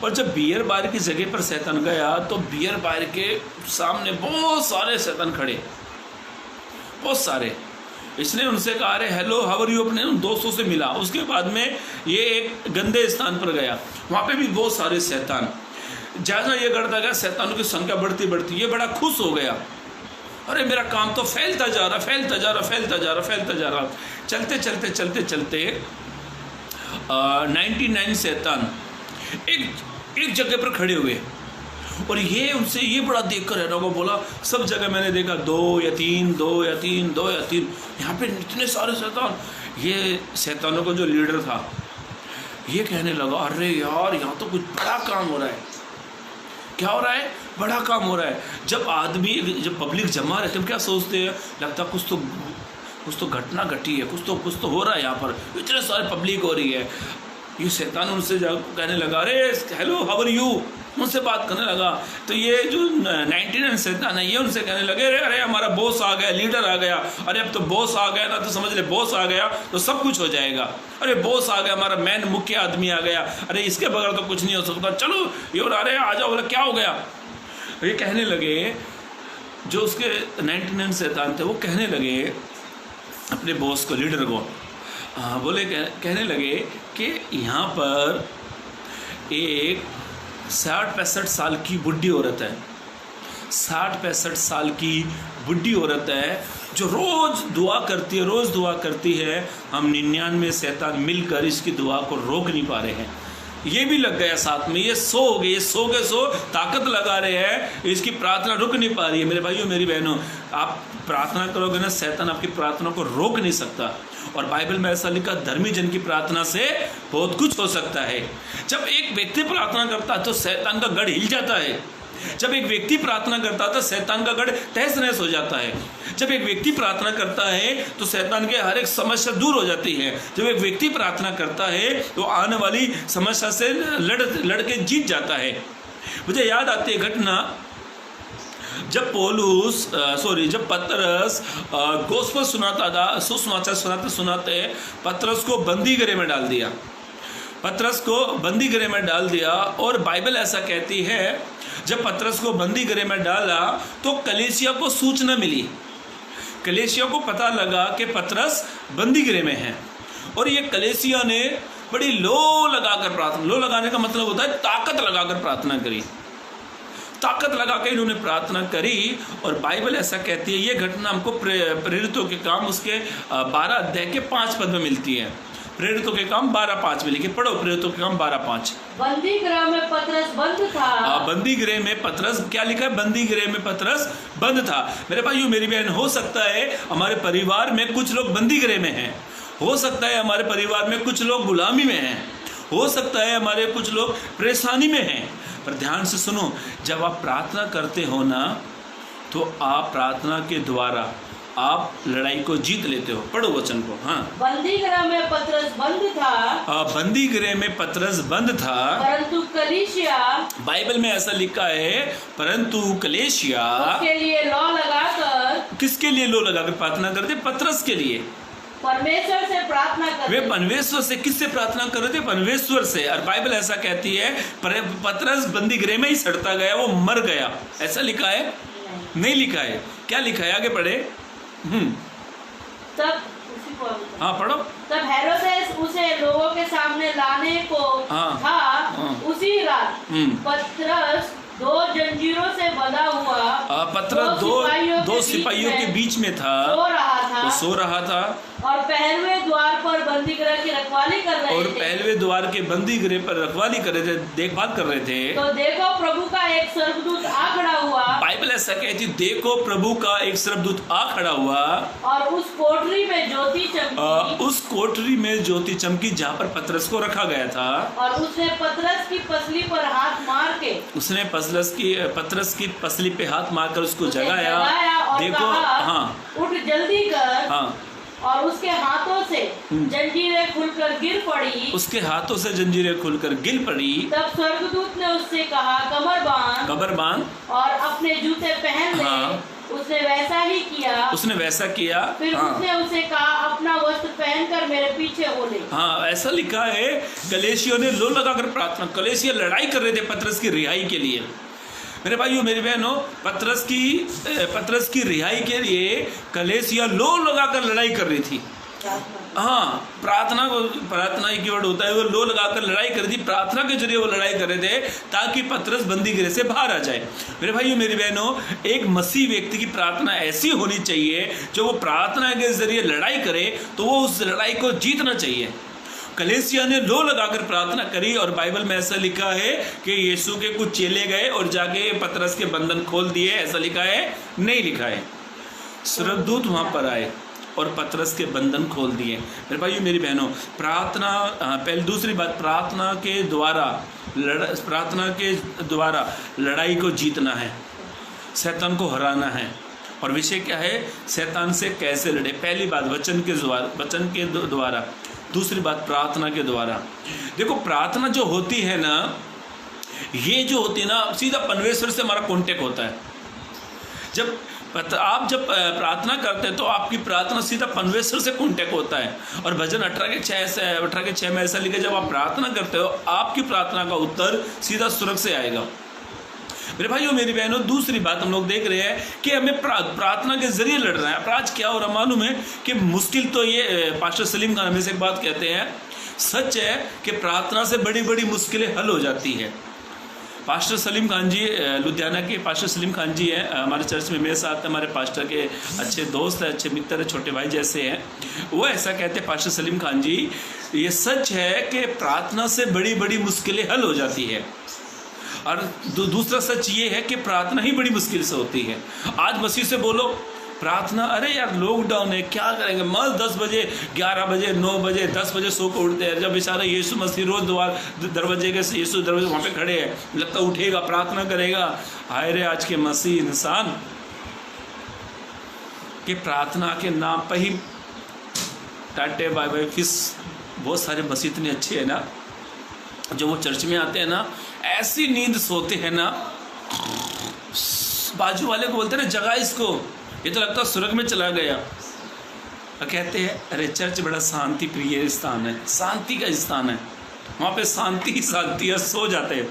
और जब बियर बार की जगह पर शैतान गया तो बियर बार के सामने बहुत सारे शैतान खड़े, बहुत सारे। इसने उनसे कहा, अरे हेलो हाउ आर यू, अपने उन दोस्तों से मिला। उसके बाद में ये एक गंदे स्थान पर गया, वहाँ पे भी बहुत सारे शैतान। जैसा ये करता गया, शैतानों की संख्या बढ़ती, ये बड़ा खुश हो गया। अरे मेरा काम तो फैलता जा रहा। चलते 99 शैतान एक जगह पर खड़े हुए। और ये बड़ा देख कर है बोला, सब जगह मैंने देखा 2 या 3 यहाँ पे इतने सारे शैतान। ये शैतानों का जो लीडर था, ये कहने लगा, अरे यार यहाँ तो कुछ बड़ा काम हो रहा है। क्या हो रहा है? बड़ा काम हो रहा है। जब पब्लिक जमा रहते हैं, क्या सोचते हैं? लगता कुछ तो घटना घटी है, कुछ तो हो रहा है यहाँ पर, इतने सारे पब्लिक हो रही है। ये शैतान उनसे कहने लगा, अरे हेलो हाउ आर यू, उनसे बात करने लगा। तो ये जो 99 शैतान है, ये उनसे कहने लगे, अरे हमारा बॉस आ गया, लीडर आ गया। अरे अब तो बॉस आ गया ना, तो समझ ले बॉस आ गया तो सब कुछ हो जाएगा। अरे बॉस आ गया, हमारा मेन मुख्य आदमी आ गया, अरे इसके बगैर तो कुछ नहीं हो सकता, चलो ये अरे आ जाओ। बोला क्या हो गया? ये कहने लगे, जो उसके 99 शैतान थे वो कहने लगे अपने बॉस को, लीडर को, बोले कहने लगे कि यहाँ पर एक 60-65 साल की बुढ़ी औरत है, 60-65 साल की बुढ़ी औरत है, जो रोज़ दुआ करती है। हम 99 शैतान मिलकर इसकी दुआ को रोक नहीं पा रहे हैं। ये भी लग गया साथ में, ये सो ताकत लगा रहे हैं, इसकी प्रार्थना रुक नहीं पा रही है। मेरे भाइयों मेरी बहनों, आप प्रार्थना करोगे ना, शैतान आपकी प्रार्थना को रोक नहीं सकता। और बाइबल में ऐसा लिखा, धर्मी जन की प्रार्थना से बहुत कुछ हो सकता है। जब एक व्यक्ति प्रार्थना करता है तो शैतान का गढ़ हिल जाता है। जब एक व्यक्ति प्रार्थना करता है तो शैतान का गढ़ तहस नहस हो जाता है। जब एक व्यक्ति प्रार्थना करता है तो शैतान के हर एक समस्या दूर हो जाती है। जब एक व्यक्ति प्रार्थना करता है तो आने वाली समस्या से लड़ के जीत जाता है। मुझे याद आती है घटना, जब पतरस गोस्पेल सुनाता था, सुसमाचार सुनाते पतरस को बंदी गृह में डाल दिया। और बाइबल ऐसा कहती है, जब पतरस को बंदी गृह में डाला तो कलीसिया को सूचना मिली, कलीसिया को पता लगा कि पतरस बंदी गृह में है। और ये कलीसिया ने बड़ी लो लगाने का मतलब होता है ताकत लगाकर प्रार्थना करी, ताकत लगा के इन्होंने प्रार्थना करी। और बाइबल ऐसा कहती है, ये घटना हमको प्रेरितों के काम उसके 12 अध्याय के 5 पद में मिलती है। प्रेरितों के काम 12:5 में लिखे, पढ़ो प्रेरितों के काम 12:5। बंदी गृह में पतरस बंद था। बंदी गृह में पतरस, क्या लिखा है? बंदी गृह में पतरस बंद था। मेरे भाइयों मेरी बहन, हो सकता है हमारे परिवार में कुछ लोग बंदी गृह में हैं, हो सकता है हमारे परिवार में कुछ लोग गुलामी में हैं, हो सकता है हमारे कुछ लोग परेशानी में हैं, पर ध्यान से सुनो, जब आप प्रार्थना करते हो ना, तो आप प्रार्थना के द्वारा आप लड़ाई को जीत लेते हो। पढ़ो वचन को। हाँ, बंदी गृह में पतरस बंद था। बंदी गृह में पतरस बंद था, परंतु कलीसिया, बाइबल में ऐसा लिखा है, परंतु कलीसिया उसके लिए लौ लगाकर, किसके लिए लो लगाकर प्रार्थना करते? पतरस के लिए, परमेश्वर से प्रार्थना करते। वे परमेश्वर से, किससे प्रार्थना कर रहे थे? परमेश्वर से। और बाइबल ऐसा कहती है पतरस बंदी गृह में ही सड़ता गया, वो मर गया। ऐसा लिखा है? नहीं लिखा है। क्या लिखा है? आगे पढ़े। तब उसी को हाँ पढ़ो। तब हेरोदेस उसे लोगों के सामने लाने को था। उसी रात पतरस 2 जंजीरों से बंधा हुआ, पतरस दो सिपाहियों के बीच में था, वो सो रहा था और पहलवे द्वार पर बंदी गृह की रखवाली कर रहे थे। और पहलवे द्वार के बंदी गृह पर रखवाली कर रहे थे, देखभाल कर रहे थे। तो देखो प्रभु का एक स्वर्गदूत आ खड़ा हुआ। बाइबल ऐसा कहती, देखो प्रभु का एक स्वर्गदूत आ खड़ा हुआ और उस कोठरी में ज्योति चमकी, उस कोठरी में ज्योति चमकी जहाँ पर पतरस को रखा गया था। और उसने पतरस की पसली पर हाथ मार के, उसने पतरस की पसली पे हाथ मारकर उसको जगाया। देखो, हाँ, उठ जल्दी कर। हाँ, और उसके हाथों से जंजीरें खुलकर गिर पड़ी। उसके हाथों से जंजीरें खुलकर गिर पड़ी। तब स्वर्गदूत ने उससे कहा, कमर बांध और अपने जूते पहन ले। हाँ, उसने वैसा ही किया। उसने वैसा किया। फिर उसने उसे कहा, अपना वस्त्र पहनकर मेरे पीछे हो ले। हाँ, ऐसा लिखा है। कलीसिया ने लो लगाकर प्रार्थना, कलीसिया लड़ाई कर रहे थे पतरस की रिहाई के लिए। मेरे भाइयों मेरी बहनों, पतरस की रिहाई के लिए कलीसिया लो लगाकर लड़ाई कर रही थी। हाँ, प्रार्थना एक वर्ड होता है, वो लो लगाकर लड़ाई कर रही थी। प्रार्थना के जरिए वो लड़ाई कर रहे थे ताकि पतरस बंदी गृह से बाहर आ जाए। मेरे भाइयों मेरी बहनों, एक मसीह व्यक्ति की प्रार्थना ऐसी होनी चाहिए, जो वो प्रार्थना के जरिए लड़ाई करे तो वो उस लड़ाई को जीतना चाहिए। कलीसिया ने लो लगाकर प्रार्थना करी और बाइबल में ऐसा लिखा है कि यीशु के कुछ चेले गए और जाके पतरस के बंधन खोल दिए। ऐसा लिखा है? नहीं लिखा है। स्वर्गदूत वहां पर आए और पतरस के बंधन खोल दिए। मेरे भाइयों मेरी बहनों, प्रार्थना, पहले दूसरी बात, प्रार्थना के द्वारा लड़ाई को जीतना है, शैतान को हराना है। और विषय क्या है? शैतान से कैसे लड़े। पहली बात वचन के द्वारा, दूसरी बात प्रार्थना के द्वारा। देखो, प्रार्थना जो होती है ना, ये जो होती है ना, सीधा परमेश्वर से हमारा कांटेक्ट होता है। आप जब प्रार्थना करते हैं तो आपकी प्रार्थना सीधा परमेश्वर से कांटेक्ट होता है। और भजन 18:6 में ऐसा लिखा, जब आप प्रार्थना करते हो आपकी प्रार्थना का उत्तर सीधा स्वर्ग से आएगा। मेरे भाइयों मेरी बहनों, दूसरी बात हम लोग देख रहे हैं कि हमें प्रार्थना के जरिए लड़ना है। अपराध क्या हो रहा मालूम है कि मुश्किल तो ये, पास्टर सलीम खान हमेशा एक बात कहते हैं, सच है कि प्रार्थना से बड़ी बड़ी मुश्किलें हल हो जाती है। पास्टर सलीम खान जी, लुधियाना के पास्टर सलीम खान जी हैं, हमारे चर्च में मेरे साथ हमारे पास्टर के अच्छे दोस्त हैं, अच्छे मित्र हैं, छोटे भाई जैसे हैं। वो ऐसा कहते हैं पास्टर सलीम खान जी, ये सच है कि प्रार्थना से बड़ी बड़ी मुश्किलें हल हो जाती है। और दूसरा सच ये है कि प्रार्थना ही बड़ी मुश्किल से होती है। आज मसीह से बोलो प्रार्थना, अरे यार लॉकडाउन है, क्या करेंगे, मस्त 10 बजे 11 बजे 9 बजे 10 बजे सो को उठते हैं। जब बेचारा यीशु मसीह रोज दरवाजे के यीशु दरवाजे वहाँ पे खड़े हैं, लगता उठेगा प्रार्थना करेगा। हाय रे आज के मसीह इंसान के प्रार्थना के नाम पर ही टाटे बाय बाय फिश। बहुत सारे मसीह इतने अच्छे हैं ना, जो वो चर्च में आते हैं ना, ऐसी नींद सोते हैं ना, बाजू वाले को बोलते हैं ना जगा इसको, ये तो लगता है स्वर्ग में चला गया। और कहते हैं अरे चर्च बड़ा शांति प्रिय स्थान है, शांति का स्थान है, वहाँ पे शांति ही शांति है, सो जाते हैं।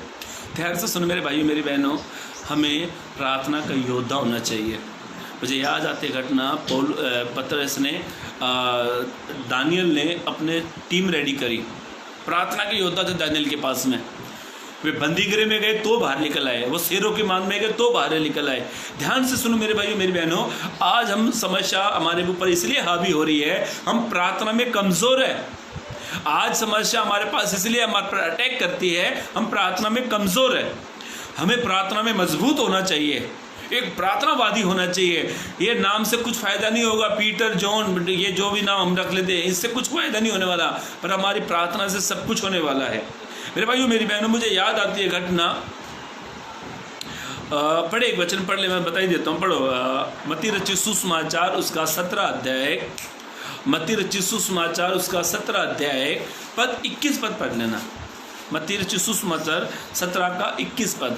ध्यान से सुनो मेरे भाइयों मेरी बहनों, हमें प्रार्थना का योद्धा होना चाहिए। मुझे याद आती घटना, पतरस ने, दानियल ने अपने टीम रेडी करी, प्रार्थना के योद्धा थे दानियल के पास में। वे बंदीगृह में गए तो बाहर निकल आए, वो शेरों की मान में गए तो बाहर निकल आए। ध्यान से सुनो मेरे भाइयों मेरी बहनों, आज हम समस्या हमारे ऊपर इसलिए हावी हो रही है, हम प्रार्थना में कमज़ोर है। आज समस्या हमारे पास इसलिए हमारे पर अटैक करती है, हम प्रार्थना में कमज़ोर है। हमें प्रार्थना में मजबूत होना चाहिए, एक प्रार्थनावादी होना चाहिए। ये नाम से कुछ फ़ायदा नहीं होगा, पीटर, जॉन, ये जो भी नाम हम रख लेते हैं, इससे कुछ फ़ायदा नहीं होने वाला, पर हमारी प्रार्थना से सब कुछ होने वाला है। मेरे भाइयों मेरी बहनों, मुझे याद आती है घटना, पढ़े एक वचन पढ़ ले, मैं बता ही देता हूँ, पढ़ो। मत्ती रचित सुसमाचार उसका 17 अध्याय, मत्ती रचित सुसमाचार उसका 17 अध्याय पद 21 पद पढ़ लेना। मत्ती रचित सुसमाचार 17 का 21 पद।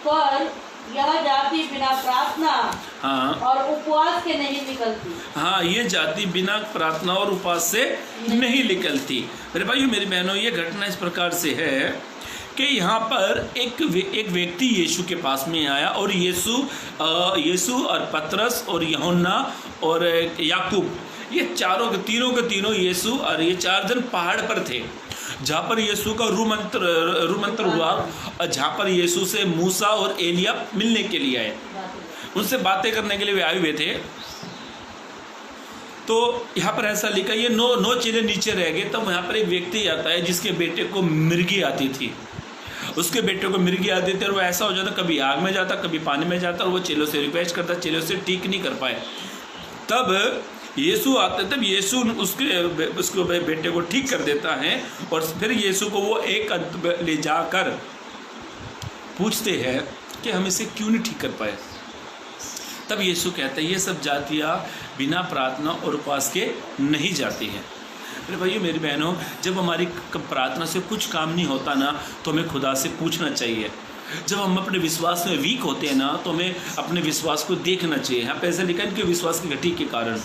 पर यह जाति बिना प्रार्थना हाँ और उपवास के नहीं निकलती। हाँ, ये जाति बिना प्रार्थना और उपवास से नहीं निकलती। मेरे भाइयों मेरी बहनों, ये घटना इस प्रकार से है कि यहाँ पर एक व्यक्ति यीशु के पास में आया, और यीशु और पतरस और यूहन्ना और याकूब, ये तीनों के तीनों यीशु और ये 4 जन पहाड़ पर थे, जहाँ पर यीशु का रूह मंत्र हुआ, और जहाँ पर यीशु से मूसा और एलिया मिलने के लिए आए, उनसे बातें करने के लिए वे आए हुए थे। तो यहाँ पर ऐसा लिखा, ये 9 चेले नीचे रह गए। तब यहाँ पर एक व्यक्ति आता है जिसके बेटे को मिर्गी आती थी, उसके बेटे को मिर्गी आती थी, और वो ऐसा हो जाता, कभी आग में जाता, कभी पानी में जाता, और वो चेलों से रिक्वेस्ट करता, चेलों से ठीक नहीं कर पाए। तब यीशु आते, तब यीशु उसके बेटे को ठीक कर देता है, और फिर यीशु को वो एक अंत ले जाकर पूछते हैं कि हम इसे क्यों नहीं ठीक कर पाए। तब यीशु कहते हैं, ये सब जातियाँ बिना प्रार्थना और उपवास के नहीं जाती हैं। मेरे भाइयों मेरी बहनों, जब हमारी प्रार्थना से कुछ काम नहीं होता ना, तो हमें खुदा से पूछना चाहिए। जब हम अपने विश्वास में वीक होते हैं ना, तो हमें अपने विश्वास को देखना चाहिए। यहाँ पे ऐसा लिखा है इनके विश्वास की घटी के कारण,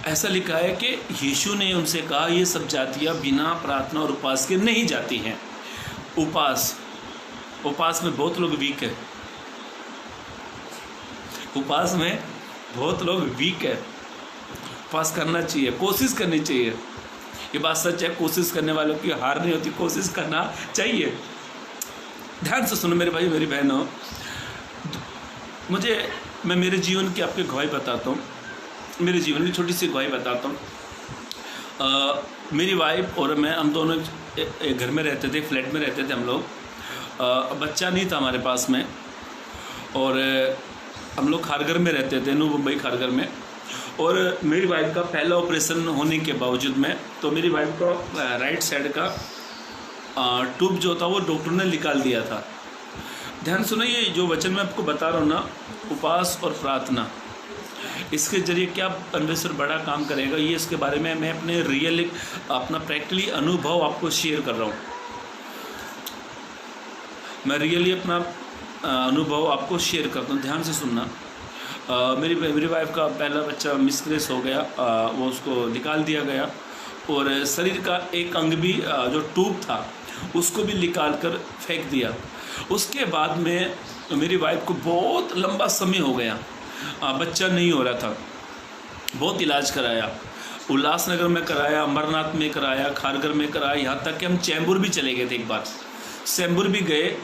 ऐसा लिखा है कि यीशु ने उनसे कहा, ये सब जातियाँ बिना प्रार्थना और उपवास के नहीं जाती हैं। उपवास में बहुत लोग वीक है, उपवास में बहुत लोग वीक है। उपवास करना चाहिए, कोशिश करनी चाहिए। ये बात सच है, कोशिश करने वालों की हार नहीं होती, कोशिश करना चाहिए। ध्यान से सुनो मेरे भाई मेरी बहनों, मैं मेरे जीवन की आपकी गवाही बताता हूँ, मेरे जीवन की छोटी सी गवाही बताता हूँ। मेरी वाइफ और मैं, हम दोनों एक घर में रहते थे, फ्लैट में रहते थे हम लोग। बच्चा नहीं था हमारे पास में, और हम लोग खारगर में रहते थे, न्यू मुंबई खारगर में। और मेरी वाइफ का पहला ऑपरेशन होने के बावजूद में, तो मेरी वाइफ का राइट साइड का ट्यूब जो था वो डॉक्टर ने निकाल दिया था। ध्यान सुनो, ये जो वचन मैं आपको बता रहा हूँ ना, उपवास और प्रार्थना, इसके जरिए क्या परमेश्वर बड़ा काम करेगा, ये इसके बारे में मैं अपना प्रैक्टिकली अनुभव आपको शेयर कर रहा हूँ। मैं रियली अपना अनुभव आपको शेयर करता हूँ, ध्यान से सुनना। मेरी वाइफ का पहला बच्चा मिसकरेज हो गया, वो उसको निकाल दिया गया, और शरीर का एक अंग भी जो ट्यूब था उसको भी निकाल कर फेंक दिया। उसके बाद में मेरी वाइफ को बहुत लंबा समय हो गया, बच्चा नहीं हो रहा था। बहुत इलाज कराया, उल्लासनगर में कराया, अमरनाथ में कराया, खारगर में कराया, यहाँ तक कि हम चैम्बूर भी चले गए थे। एक बार चैम्बूर भी गए,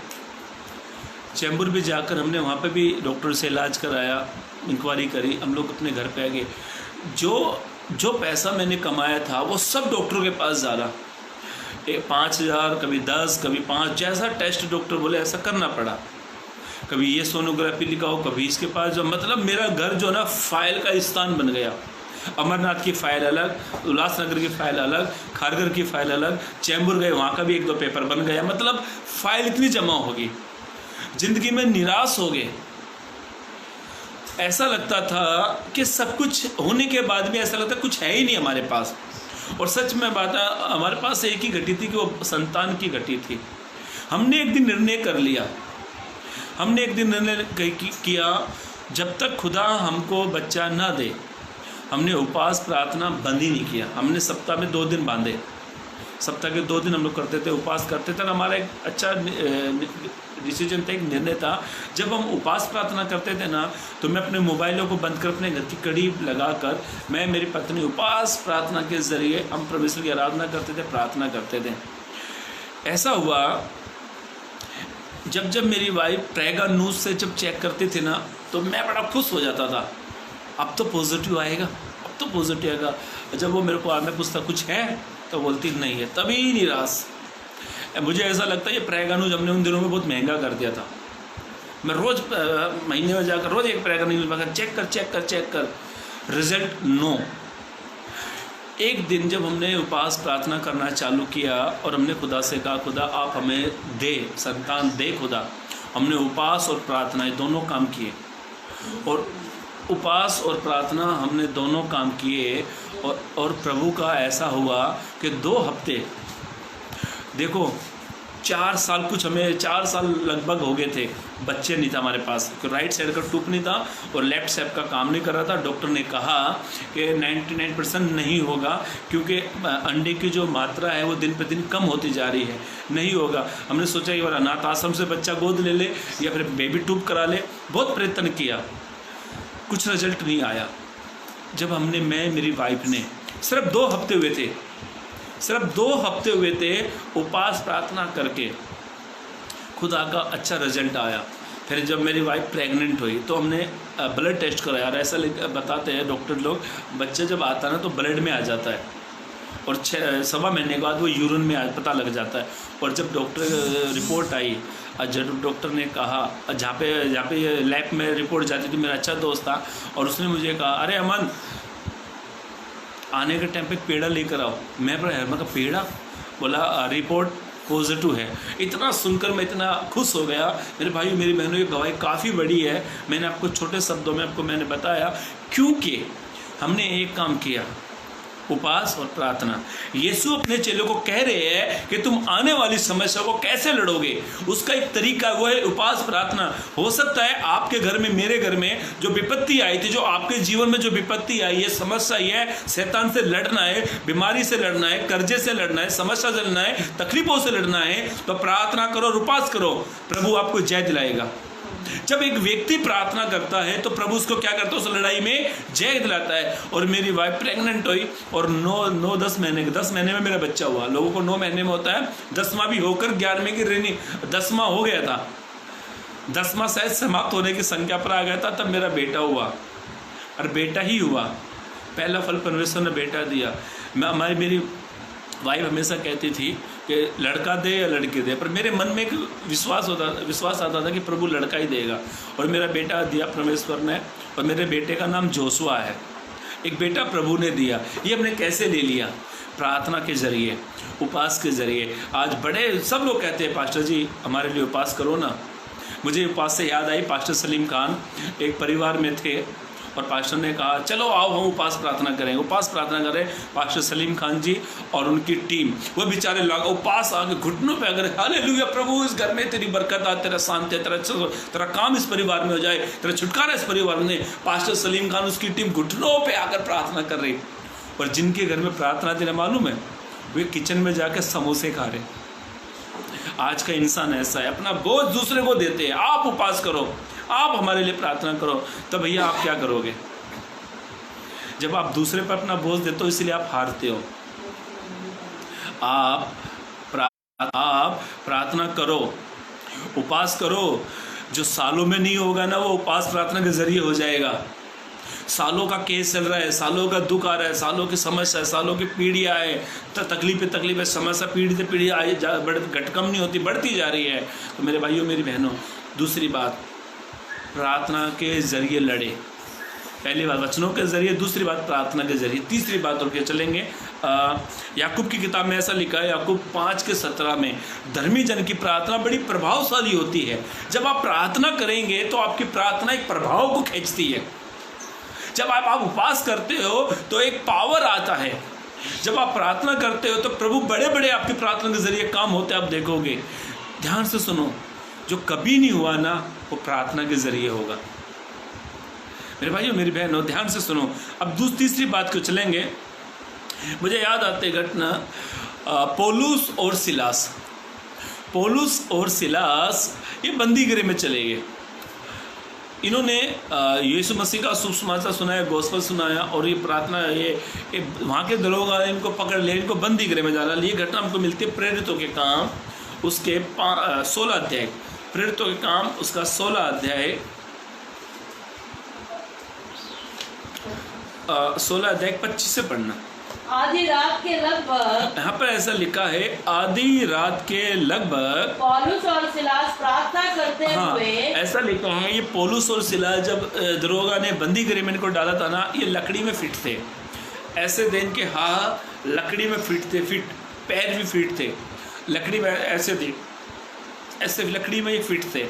चैम्बूर भी जाकर हमने वहाँ पे भी डॉक्टर से इलाज कराया, इंक्वायरी करी, हम लोग अपने घर पे आ गए। जो पैसा मैंने कमाया था वो सब डॉक्टरों के पास जा रहा, 5,000, कभी 10, कभी 5, जैसा टेस्ट डॉक्टर बोले ऐसा करना पड़ा। कभी ये सोनोग्राफी लिखाओ, कभी इसके पास जो, मतलब मेरा घर जो ना फाइल का स्थान बन गया। अमरनाथ की फ़ाइल अलग, उल्लासनगर की फ़ाइल अलग, खारगर की फ़ाइल अलग, चैम्बूर गए वहाँ का भी 1-2 पेपर बन गया। मतलब फ़ाइल इतनी जमा होगी, ज़िंदगी में निराश हो गए। ऐसा लगता था कि सब कुछ होने के बाद भी ऐसा लगता कुछ है ही नहीं हमारे पास। और सच में बात है, हमारे पास एक ही घटी थी कि वो संतान की घटी थी। हमने एक दिन निर्णय कर लिया, हमने एक दिन निर्णय किया, जब तक खुदा हमको बच्चा ना दे, हमने उपवास प्रार्थना बंद ही नहीं किया। हमने सप्ताह में 2 दिन बांधे, सप्ताह के 2 दिन हम लोग करते थे, उपवास करते थे। हमारा एक अच्छा डिसीजन था, एक निर्णय था। जब हम उपवास प्रार्थना करते थे ना, तो मैं अपने मोबाइलों को बंद कर अपने घर की कड़ी लगाकर, मैं मेरी पत्नी उपवास प्रार्थना के ज़रिए हम परमेश्वर की आराधना करते थे, प्रार्थना करते थे। ऐसा हुआ जब मेरी वाइफ ट्रैगर न्यूज़ से जब चेक करती थी ना, तो मैं बड़ा खुश हो जाता था। अब तो पॉजिटिव आएगा, अब तो पॉजिटिव आएगा। जब वो मेरे को मैं पूछता कुछ है तो बोलती नहीं है, तभी निराश। मुझे ऐसा लगता है ये प्रेगानुज हमने उन दिनों में बहुत महंगा कर दिया था। मैं रोज़ महीने में जाकर रोज़ एक प्रेगानुज चेक कर रिजल्ट नो। एक दिन जब हमने उपास प्रार्थना करना चालू किया और हमने खुदा से कहा खुदा आप हमें दे संतान दे खुदा, हमने उपास और प्रार्थना दोनों काम किए और उपास और प्रार्थना हमने दोनों काम किए और प्रभु का ऐसा हुआ कि 2 हफ्ते, देखो 4 साल कुछ हमें 4 साल लगभग हो गए थे, बच्चे नहीं था हमारे पास, राइट साइड का टूप नहीं था और लेफ्ट साइड का काम नहीं कर रहा था। डॉक्टर ने कहा कि 99% नहीं होगा क्योंकि अंडे की जो मात्रा है वो दिन पे दिन कम होती जा रही है, नहीं होगा। हमने सोचा एक बार अनाथ आश्रम से बच्चा गोद ले ले या फिर बेबी टूब करा ले, बहुत प्रयत्न किया, कुछ रिजल्ट नहीं आया। जब हमने मेरी वाइफ ने सिर्फ 2 हफ्ते हुए थे, सिर्फ 2 हफ्ते हुए थे उपास प्रार्थना करके खुदा का अच्छा रिजल्ट आया। फिर जब मेरी वाइफ प्रेग्नेंट हुई तो हमने ब्लड टेस्ट कराया और ऐसा बताते हैं डॉक्टर लोग, बच्चा जब आता है ना तो ब्लड में आ जाता है और 6-सवा महीने के बाद वो यूरिन में पता लग जाता है। और जब डॉक्टर रिपोर्ट आई, जब डॉक्टर ने कहा, जहाँ पे ये लैब में रिपोर्ट जाती थी, मेरा अच्छा दोस्त था और उसने मुझे कहा अरे अमन आने के टाइम पे पेड़ा लेकर आओ। मैं कहा पेड़ा? बोला रिपोर्ट पॉजिटिव है। इतना सुनकर मैं इतना खुश हो गया। मेरे भाई मेरी बहनों की गवाही काफ़ी बड़ी है। मैंने आपको छोटे शब्दों में मैंने बताया क्योंकि हमने एक काम किया, उपास और प्रार्थना। यीशु अपने चेलों को कह रहे हैं कि तुम आने वाली समस्या को कैसे लड़ोगे, उसका एक तरीका वो है उपास प्रार्थना। हो सकता है आपके घर में, मेरे घर में जो विपत्ति आई थी, जो आपके जीवन में जो विपत्ति आई है, समस्या है, शैतान से लड़ना है, बीमारी से लड़ना है, कर्जे से लड़ना है, समस्या से लड़ना है, तकलीफों से लड़ना है, तो प्रार्थना करो और उपास करो, प्रभु आपको जय दिलाएगा। जब एक व्यक्ति प्रार्थना करता है तो प्रभु उसको क्या करता है, उस लड़ाई में जय दिलाता है। और मेरी वाइफ प्रेग्नेंट हुई और 10 महीने में मेरा बच्चा हुआ। लोगों को 9 महीने में होता है, 10वां भी होकर 11वें की रेनी 10वां हो गया था, 10वां शायद समाप्त होने की संख्या पर आ गया था, तब मेरा बेटा हुआ और बेटा ही हुआ। पहला फल परमेश्वर ने बेटा दिया। मेरी वाइफ हमेशा कहती थी कि लड़का दे या लड़की दे, पर मेरे मन में एक विश्वास आता था कि प्रभु लड़का ही देगा और मेरा बेटा दिया परमेश्वर ने। और मेरे बेटे का नाम जोशुआ है। एक बेटा प्रभु ने दिया। ये हमने कैसे ले लिया? प्रार्थना के जरिए, उपास के जरिए। आज बड़े सब लोग कहते हैं पास्टर जी हमारे लिए उपास करो ना। मुझे उपास से याद आई, पास्टर सलीम खान एक परिवार में थे और पास्टर ने कहा चलो आओ हम उपास प्रार्थना करेंगे। उपास प्रार्थना करें पास्टर सलीम खान जी और उनकी टीम, वो बेचारे लोग उपास आके घुटनों पे अगर हालेलुया प्रभु इस घर में तेरी बरकत आ, तेरा शांति, तेरा काम इस परिवार में हो जाए, तेरा छुटकारा इस परिवार में। पास्टर सलीम खान उसकी टीम घुटनों पे आकर प्रार्थना कर रही। और जिनके घर में प्रार्थना देना मालूम है, वे किचन में जाकर समोसे खा रहे। आज का इंसान ऐसा है, अपना बोझ दूसरे को देते हैं। आप उपास करो, आप हमारे लिए प्रार्थना करो, तो भैया आप क्या करोगे? जब आप दूसरे पर अपना बोझ देते हो इसलिए आप हारते हो। आप प्रार्थना करो, उपास करो। जो सालों में नहीं होगा ना, वो उपास प्रार्थना के जरिए हो जाएगा। सालों का केस चल रहा है, सालों का दुख आ रहा है, सालों की समस्या है, सालों की पीड़ियाँ है, तकलीफें, समस्या पीढ़ी से पीढ़ी घट कम नहीं होती, बढ़ती जा रही है। तो मेरे भाइयों मेरी बहनों, दूसरी बात, प्रार्थना के जरिए लड़े। पहली बात वचनों के जरिए, दूसरी बात प्रार्थना के जरिए, तीसरी बात और क्या चलेंगे। याकूब की किताब में ऐसा लिखा है, याकूब 5:17 में, धर्मी जन की प्रार्थना बड़ी प्रभावशाली होती है। जब आप प्रार्थना करेंगे तो आपकी प्रार्थना एक प्रभाव को खींचती है। जब आप उपवास करते हो तो एक पावर आता है। जब आप प्रार्थना करते हो तो प्रभु बड़े बड़े आपकी प्रार्थना के जरिए काम होते आप देखोगे। ध्यान से सुनो, जो कभी नहीं हुआ ना वो प्रार्थना के जरिए होगा। मेरे भाइयों मेरी बहनों ध्यान से सुनो। अब तीसरी बात को चलेंगे। मुझे याद आते घटना पौलुस और सिलास ये बंदी गृह में चले गए। इन्होंने यीशु मसीह का शुभ समाचार सुनाया, गॉस्पेल सुनाया और ये प्रार्थना ये वहाँ के लोग इनको पकड़ ले, इनको बंदी गृह में डाला। ये घटना हमको मिलती है प्रेरितों के काम उसके 16 अध्याय। प्रेरितों के काम उसका 16 अध्याय 16 अध्याय 25 से पढ़ना। आधी रात के लगभग, यहाँ पर ऐसा लिखा है, आधी रात के लगभग पौलुस और सिलास प्रार्थना करते हुए, ऐसा लिखा है, ये पौलुस और सिलास जब दरोगा ने बंदी गृह में इनको डाला था ना, ये लकड़ी में फिट थे, ऐसे दिन के लकड़ी में फिट थे, पैर भी फिट थे, लकड़ी में ऐसे थे, ऐसे लकड़ी में ये फिट थे।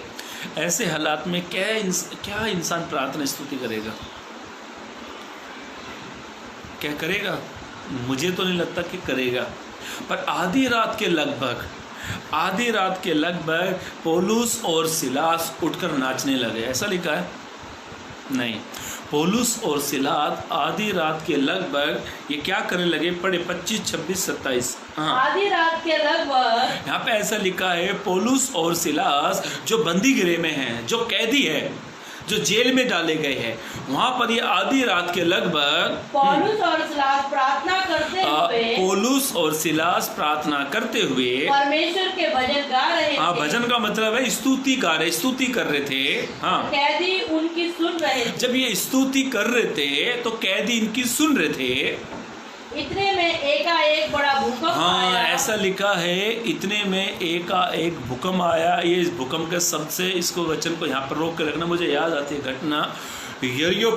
ऐसे हालात में क्या इंसान प्रार्थना स्तुति करेगा? क्या करेगा? मुझे तो नहीं लगता कि करेगा। पर आधी रात के लगभग पौलुस और सिलास उठकर नाचने लगे, ऐसा लिखा है? नहीं, पौलुस और सिलास आधी रात के लगभग ये क्या करने लगे? पढ़े 25, 26, 27। हाँ, आधी रात के लगभग, यहाँ पे ऐसा लिखा है, पौलुस और सिलास जो बंदी गृह में हैं, जो कैदी है, जो जेल में डाले गए हैं, वहां पर ये आधी रात के लगभग पौलुस और सिलास प्रार्थना करते हुए परमेश्वर के भजन गा रहे थे। भजन का मतलब है स्तुति कर रहे थे। हाँ, कैदी उनकी सुन रहे थे। जब ये स्तुति कर रहे थे तो कैदी इनकी सुन रहे थे। इतने में एकाएक बड़ा भूकंप आया। ऐसा लिखा है, इतने में एकाएक भूकंप आया। ये इस भूकंप के शब्द से इसको वचन को यहाँ पर रोक कर रखना। मुझे याद आती है घटना, यरीहो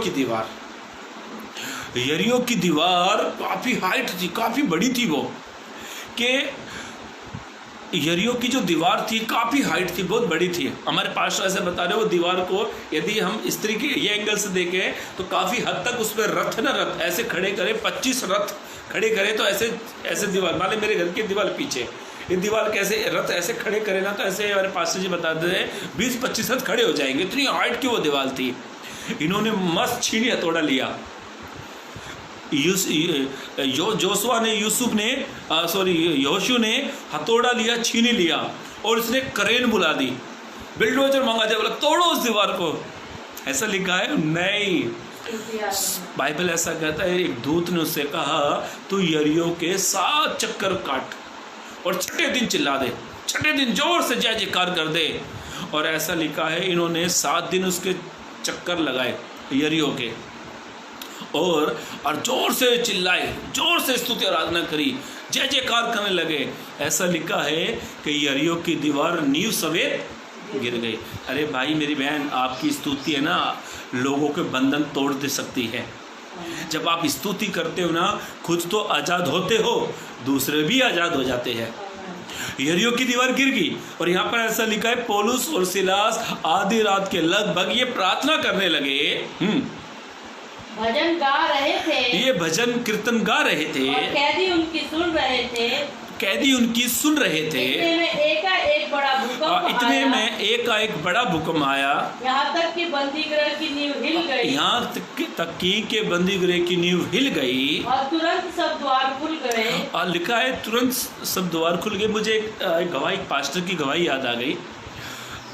की दीवार काफी हाइट थी, काफी बड़ी थी वो, कि यरीहो की जो दीवार थी काफी हाइट थी, बहुत बड़ी थी। हमारे पास्टर ऐसे बता रहे, वो दीवार को यदि हम इस तरीके ये एंगल से देखें तो काफी हद तक उस पर रथ ऐसे खड़े करें, 25 रथ खड़े करें तो ऐसे दीवार, मान मेरे घर की दीवार पीछे, ये दीवार कैसे रथ ऐसे खड़े करे ना, तो ऐसे हमारे पास्टर जी बताते थे 20-25 रथ खड़े हो जाएंगे, इतनी हाइट की वो दीवार थी। इन्होंने मस्त छीनी हथौड़ा लिया, यहोशू ने हथौड़ा लिया, छीनी लिया, और उसने क्रेन बुला दी, बिल्डोजर मंगा दिया, बोला तोड़ो उस दीवार को। ऐसा लिखा है? नहीं, बाइबल ऐसा कहता है, एक दूत ने उससे कहा तू यरीहो के 7 चक्कर काट और छठे दिन चिल्ला दे, छठे दिन जोर से जय जयकार कर दे। और ऐसा लिखा है, इन्होंने 7 दिन उसके चक्कर लगाए यरीहो के, और जोर से चिल्लाए, जोर से स्तुति आराधना करी, जय जयकार करने लगे। ऐसा लिखा है कि यरीहो की दीवार नींव सवेर गिर गई। अरे भाई मेरी बहन, आपकी स्तुति है ना, लोगों के बंधन तोड़ दे सकती है। जब आप स्तुति करते हो ना, खुद तो आज़ाद होते हो, दूसरे भी आज़ाद हो जाते हैं। यरीहो की दीवार गिर गई, और यहाँ पर ऐसा लिखा है, पौलुस और सिलास आधी रात के लगभग ये प्रार्थना करने लगे, भजन गा रहे थे, ये भजन कीर्तन गा रहे थे, और कैदी उनकी सुन रहे थे। इतने में एकाएक बड़ा भूकंप आया, यहाँ तक कि बंदी गृह की नींव हिल गई, और तुरंत सब द्वार खुल गए। और लिखा है तुरंत सब द्वार खुल गए। मुझे एक गवाही, पास्टर की गवाही याद आ गई।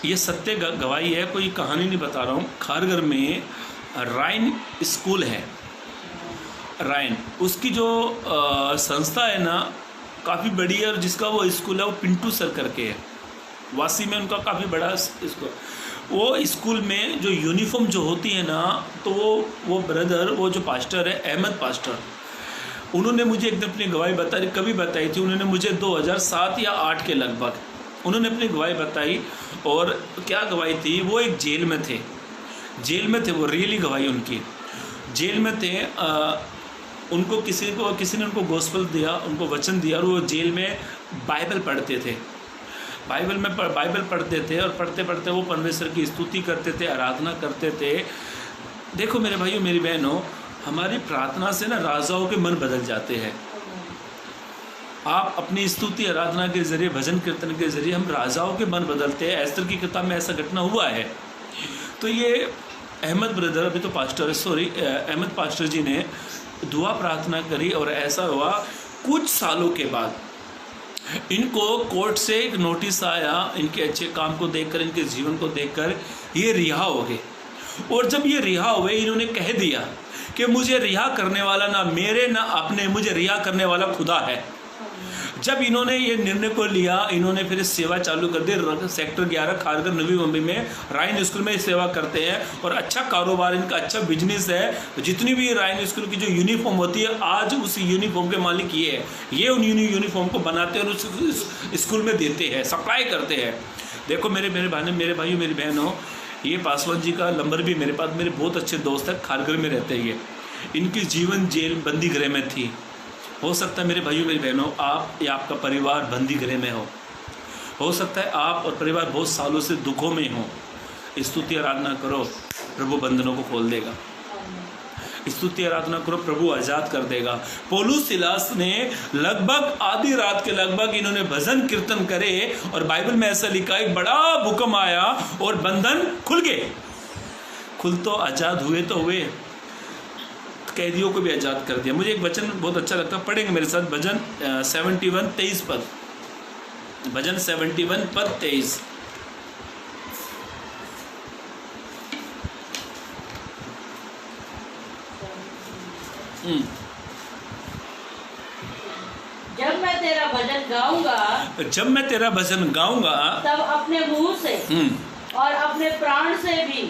ये सत्य गवाही है, कोई कहानी नहीं बता रहा हूँ। खारघर में राइन स्कूल है, राइन, उसकी जो संस्था है ना काफ़ी बड़ी है, और जिसका वो स्कूल है वो पिंटू सर करके है, वासी में उनका काफ़ी बड़ा स्कूल। वो स्कूल में जो यूनिफॉर्म जो होती है ना, तो वो ब्रदर, वो जो पास्टर है अहमद पास्टर, उन्होंने मुझे एक दिन अपनी गवाही बताई थी। उन्होंने मुझे 2007 या 8 के लगभग उन्होंने अपनी गवाही बताई। और क्या गवाही थी? वो एक जेल में थे, वो रियली गवाही उनकी, जेल में थे। उनको किसी ने उनको गॉस्पेल दिया, उनको वचन दिया, और वो जेल में बाइबल पढ़ते थे, बाइबल पढ़ते थे, और पढ़ते पढ़ते वो परमेश्वर की स्तुति करते थे, आराधना करते थे। देखो मेरे भाइयों मेरी बहनों, हमारी प्रार्थना से ना राजाओं के मन बदल जाते हैं। आप अपनी स्तुति आराधना के जरिए, भजन कीर्तन के जरिए हम राजाओं के मन बदलते हैं। एस्तर की किताब में ऐसा घटना हुआ है। तो ये अहमद ब्रदर, अभी तो अहमद पास्टर जी ने दुआ प्रार्थना करी, और ऐसा हुआ कुछ सालों के बाद इनको कोर्ट से एक नोटिस आया, इनके अच्छे काम को देखकर, इनके जीवन को देखकर ये रिहा हो गए। और जब ये रिहा हुए, इन्होंने कह दिया कि मुझे रिहा करने वाला ना मेरे ना अपने, मुझे रिहा करने वाला खुदा है। जब इन्होंने ये निर्णय को लिया, इन्होंने फिर सेवा चालू कर दी। सेक्टर 11 खारगर नवी मुंबई में राइन स्कूल में सेवा करते हैं और अच्छा कारोबार, इनका अच्छा बिजनेस है। जितनी भी राइन स्कूल की जो यूनिफॉर्म होती है, आज उस यूनिफॉर्म के मालिक ये है। ये उन यूनिफॉर्म को बनाते हैं और उस स्कूल में देते हैं, सप्लाई करते हैं। देखो मेरे भाइयों मेरी बहनों, ये पासवान जी का नंबर भी मेरे पास, मेरे बहुत अच्छे दोस्त हैं, खारगर में रहते हैं ये। इनकी जीवन जेल बंदी गृह में थी। हो सकता है मेरे भाइयों मेरी बहनों, आप या आपका परिवार बंदी गृह में हो सकता है आप और परिवार बहुत सालों से दुखों में हो। स्तुति आराधना करो, प्रभु बंधनों को खोल देगा। स्तुति आराधना करो, प्रभु आज़ाद कर देगा। पौलुस सिलास ने लगभग आधी रात के लगभग इन्होंने भजन कीर्तन करे और बाइबल में ऐसा लिखा, एक बड़ा भूकंप आया और बंधन खुल गए। खुल तो आज़ाद हुए तो हुए, कैदियों को भी आज़ाद कर दिया। मुझे एक वचन बहुत अच्छा लगता है, पढ़ेंगे मेरे साथ, भजन 71 23 पद। भजन 71 पद 23। जब मैं तेरा भजन गाऊंगा तब अपने मुंह से और अपने प्राण से भी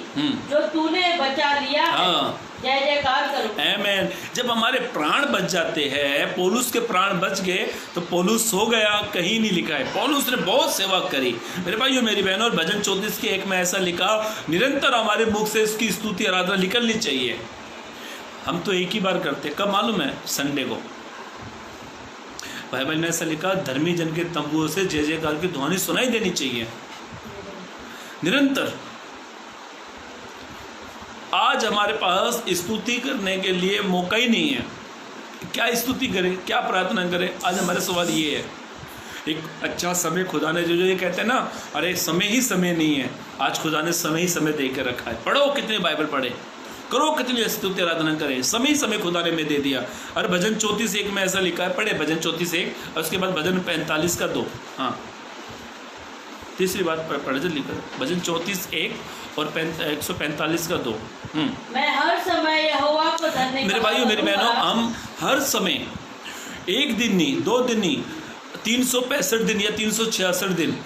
जो तूने बचा लिया है जय जयकार करूं। आमीन। जब हमारे प्राण बच जाते हैं, पौलुस के प्राण बच गए तो पौलुस सो गया, कहीं नहीं लिखा है। पौलुस ने बहुत सेवा करी मेरे भाइयों मेरी बहनों। और भजन 34 के 1 में ऐसा लिखा, निरंतर हमारे मुख से इसकी स्तुति आराधना निकलनी चाहिए। हम तो एक ही बार करते, कब मालूम है? संडे को। बाइबल में ऐसा लिखा, धर्मी जन के तंबुओं से जय जयकार की ध्वनि सुनाई देनी चाहिए निरंतर। आज हमारे पास स्तुति करने के लिए मौका ही नहीं है। क्या स्तुति करें, क्या प्रार्थना करें? आज हमारा सवाल ये है। एक अच्छा समय खुदा ने जो ये कहते हैं ना, अरे समय ही समय नहीं है, आज खुदा ने समय ही समय दे के रखा है। पढ़ो कितने बाइबल पढ़े, करो कितनी स्तुति आराधना करें, समय समय खुदा ने में दे दिया। और भजन 34 1 में ऐसा लिखा है, पढ़े भजन 34 1 और उसके बाद भजन 45 का 2। हाँ, तीसरी बात पढ़े जल्दी करो, भजन 34 1 और 145 का 2। मैं हर समय यहोवा को धन्यवाद। मेरे भाइयों मेरी बहनों, हम हर समय, एक दिन नहीं, 2 दिन नहीं, 365 दिन या 366 दिन,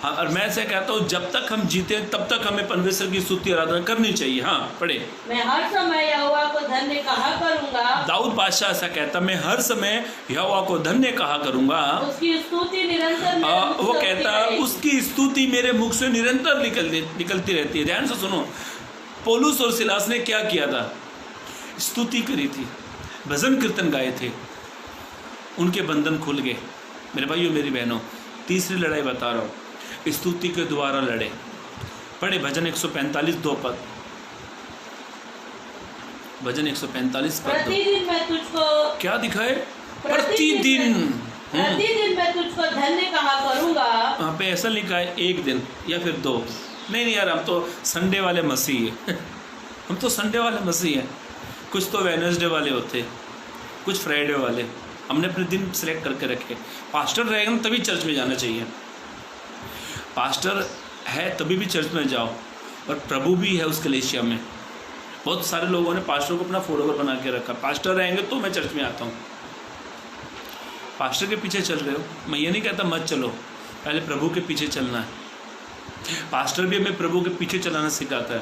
और मैं ऐसे कहता हूँ जब तक हम जीते तब तक हमें परमेश्वर की स्तुति आराधना करनी चाहिए। हाँ पढ़े, मैं हर समय यहोवा को धन्य कहा करूँगा। दाऊद बादशाह ऐसा कहता, मैं हर समय यहोवा को धन्य कहा करूँगा। उसकी स्तुति निरंतर वो कहता, उसकी स्तुति मेरे मुख से निरंतर निकलती रहती है। ध्यान से सुनो, पौलुस और सिलास ने क्या किया था? स्तुति करी थी, भजन कीर्तन गाए थे, उनके बंधन खुल गए। मेरे भाइयों मेरी बहनों, तीसरी लड़ाई बता रहा हूँ, स्तुति के द्वारा लड़े। पढ़े भजन 145 2 पद। भजन 145 पद। प्रतिदिन मैं तुझको क्या दिखाए? प्रतिदिन मैं तुझको धन्य कहा करूंगा। वहाँ पे ऐसा लिखा है 1 दिन या फिर 2। नहीं यार, हम तो संडे वाले मसीह है हम तो संडे वाले मसीह हैं। कुछ तो वेडनेसडे वाले होते, कुछ फ्राइडे वाले। हमने अपने दिन सिलेक्ट करके रखे। पास्टर रहेगा ना तभी चर्च में जाना चाहिए, पास्टर है तभी भी चर्च में जाओ, और प्रभु भी है उस कलीसिया में। बहुत सारे लोगों ने पास्टर को अपना फॉलोवर बना के रखा, पास्टर रहेंगे तो मैं चर्च में आता हूँ। पास्टर के पीछे चल रहे हो, मैं ये नहीं कहता मत चलो, पहले प्रभु के पीछे चलना है। पास्टर भी हमें प्रभु के पीछे चलाना सिखाता है।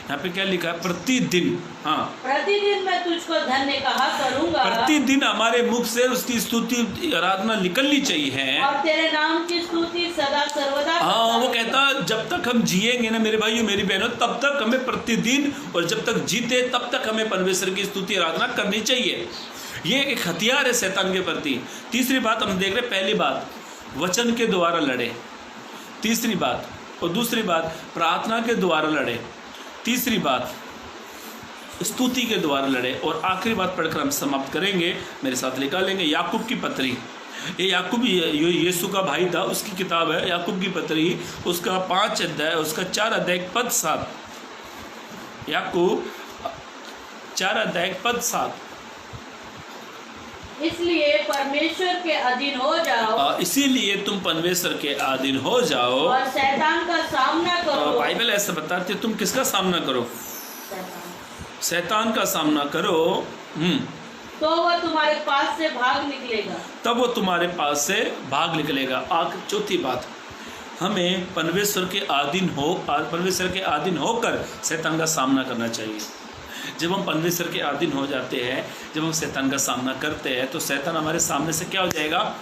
यहाँ पे क्या लिखा है? प्रतिदिन। हाँ, प्रतिदिन मैं तुझको धन्य कहा करूंगा। प्रतिदिन हमारे मुख से उसकी स्तुति आराधना निकलनी चाहिए, और तेरे नाम की स्तुति सदा सर्वदा। हाँ, वो कहता जब तक हम जिएंगे ना मेरे भाइयों मेरी बहनों, तब तक हमें प्रतिदिन, और जब तक जीते तब तक हमें परमेश्वर की स्तुति आराधना करनी चाहिए। ये एक हथियार है शैतान के प्रति। तीसरी बात हम देख रहे, पहली बात वचन के द्वारा लड़े, तीसरी बात, और दूसरी बात प्रार्थना के द्वारा लड़े, तीसरी बात स्तुति के द्वारा लड़े, और आखिरी बात पढ़कर हम समाप्त करेंगे। मेरे साथ निकालेंगे याकूब की पत्री। ये याकूब यीशु का भाई था, उसकी किताब है याकूब की पत्री, उसका 5 अध्याय, उसका 4 अध्याय पद 7। याकूब 4 अध्याय पद 7। इसलिए परमेश्वर के अधीन हो जाओ, इसीलिए तुम परमेश्वर के अधीन हो जाओ और शैतान का सामना करो। बाइबल ऐसा बताती है, तुम किसका सामना करो? शैतान का सामना करो। तो वह तुम्हारे पास से भाग निकलेगा। तब वो तुम्हारे पास से भाग निकलेगा। चौथी बात, हमें परमेश्वर के अधीन होकर शैतान का सामना करना चाहिए। जब हम परमेश्वर के अधीन हो जाते हैं, जब हम शैतान का सामना करते हैं, तो शैतान हमारे सामने से क्या हो जाएगा?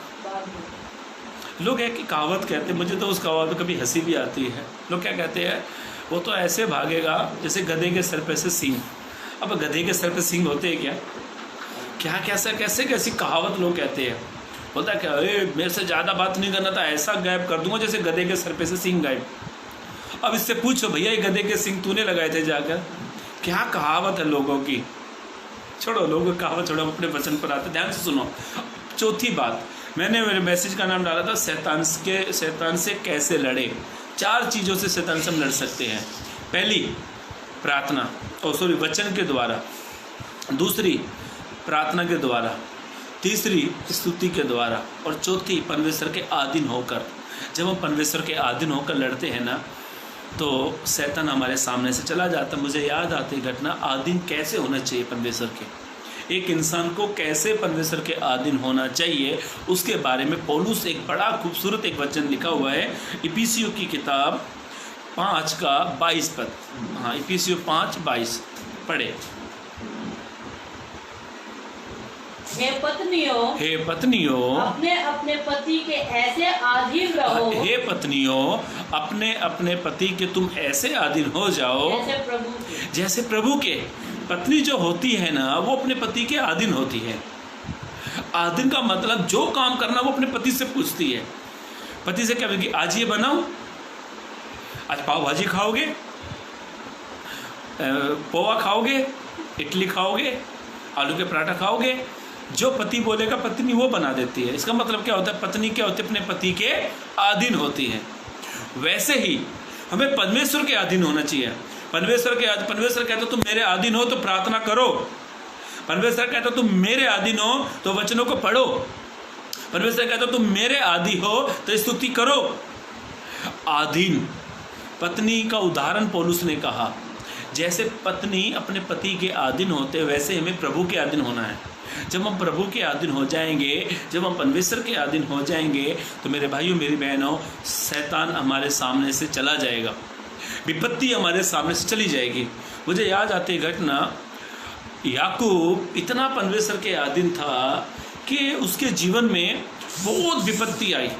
लोग एक कहावत कहते हैं, मुझे तो उस कहावत में कभी हंसी भी आती है। लोग क्या कहते हैं, वो तो ऐसे भागेगा जैसे गधे के सर पे से सींग। अब गधे के सर पे सींग होते हैं क्या कैसी कहावत लोग कहते हैं। बोलता है क्या, मेरे से ज़्यादा बात नहीं करना था, ऐसा गायब कर दूंगा जैसे गधे के सर पे से सींग गायब। अब इससे पूछो, भैया ये गधे के सींग तूने लगाए थे जाकर? क्या कहावत है लोगों की। छोड़ो, लोगों की कहावत छोड़ो, अपने वचन पर आते, ध्यान से सुनो। चौथी बात, मैंने मेरे मैसेज का नाम डाला था शैतान से कैसे लड़े। 4 चीज़ों से शैतान से हम लड़ सकते हैं। पहली, प्रार्थना वचन के द्वारा। दूसरी, प्रार्थना के द्वारा। तीसरी, स्तुति के द्वारा। और चौथी, परमेश्वर के अधीन होकर। जब हम परमेश्वर के अधीन होकर लड़ते हैं ना, तो शैतान हमारे सामने से चला जाता। मुझे याद आती घटना, अधीन कैसे होना चाहिए परमेश्वर के। एक इंसान को कैसे परमेश्वर के अधीन होना चाहिए, उसके बारे में पौलुस एक बड़ा खूबसूरत एक वचन लिखा हुआ है। इफिसियों की किताब 5:22 पद। हाँ, इफिसियों 5:22 पढ़े। हे पत्नियों, अपने अपने पति के ऐसे अधीन रहो। हे पत्नियों, अपने अपने पति के तुम ऐसे अधीन हो जाओ जैसे प्रभु के। पत्नी जो होती है ना, वो अपने पति के अधीन होती है। अधीन का मतलब जो काम करना वो अपने पति से पूछती है। पति से क्या बोलेगी, आज ये बनाऊं, आज पाव भाजी खाओगे, पोहा खाओगे, इडली खाओगे, आलू के पराठा खाओगे। जो पति बोलेगा पत्नी वो बना देती है। इसका मतलब क्या होता है, पत्नी क्या होती है, अपने पति के अधीन होती है। वैसे ही हमें परमेश्वर के अधीन होना चाहिए। परमेश्वर कहता तुम मेरे अधीन हो तो प्रार्थना करो। परमेश्वर कहता तुम मेरे अधीन हो तो वचनों को पढ़ो। परमेश्वर कहता तुम मेरे अधीन हो तो स्तुति करो। अधीन पत्नी का उदाहरण पौलुस ने कहा, जैसे पत्नी अपने पति के अधीन होते वैसे हमें प्रभु के अधीन होना है। जब हम प्रभु के अधीन हो जाएंगे, जब हम परमेश्वर के अधीन हो जाएंगे, तो मेरे भाइयों मेरी बहनों, शैतान हमारे सामने से चला जाएगा, विपत्ति हमारे सामने से चली जाएगी। मुझे याद आती घटना, याकूब इतना परमेश्वर के अधीन था कि उसके जीवन में बहुत विपत्ति आई।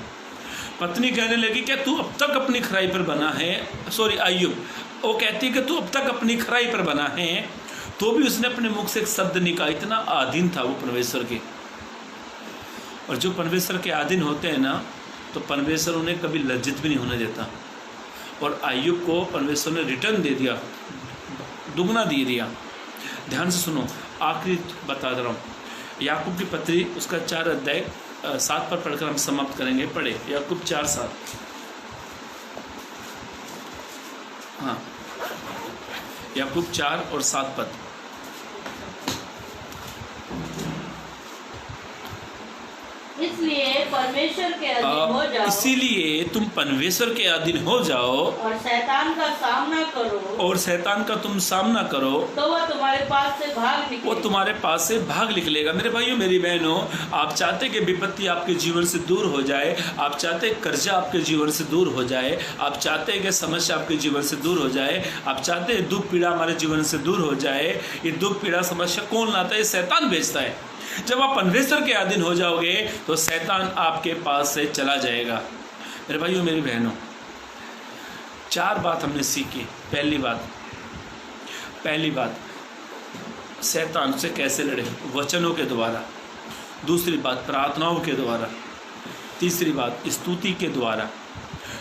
पत्नी कहने लगी, क्या तू अब तक अपनी खराई पर बना है? अय्यूब वो कहती है कि तू अब तक अपनी खराई पर बना है, तो भी उसने अपने मुख से एक शब्द निकाला। इतना अधीन था वो परमेश्वर के। और जो परमेश्वर के अधीन होते हैं ना, तो परमेश्वर उन्हें कभी लज्जित भी नहीं होने देता। और अय्यूब को परमेश्वर ने रिटर्न दे दिया, दुगना दे दिया। ध्यान से सुनो, आखिरी बता दे रहा हूँ। याकूब की पत्री उसका 4:7 पर पढ़कर हम समाप्त करेंगे। पढ़े याकूब 4:7। हाँ, याकूब 4 और 7 पद। इसलिए परमेश्वर के अधीन हो जाओ। इसीलिए तुम परमेश्वर के अधीन हो जाओ और शैतान का सामना करो। और शैतान का तुम सामना करो, तो वह तुम्हारे पास से भाग निकलेगा। वो तुम्हारे पास से भाग निकलेगा। मेरे भाइयों मेरी बहनों, आप चाहते कि विपत्ति आपके जीवन से दूर हो जाए, आप चाहते कर्जा आपके जीवन से दूर हो जाए, आप चाहते हैं कि समस्या आपके जीवन से दूर हो जाए, आप चाहते हैं दुख पीड़ा हमारे जीवन से दूर हो जाए। ये दुख पीड़ा समस्या कौन लाता है? शैतान भेजता है। जब आप परमेश्वर के अधीन हो जाओगे तो शैतान आपके पास से चला जाएगा। मेरे भाइयों मेरी बहनों, 4 बात हमने सीखी। पहली बात शैतान से कैसे लड़े, वचनों के द्वारा। दूसरी बात प्रार्थनाओं के द्वारा। तीसरी बात स्तुति के द्वारा।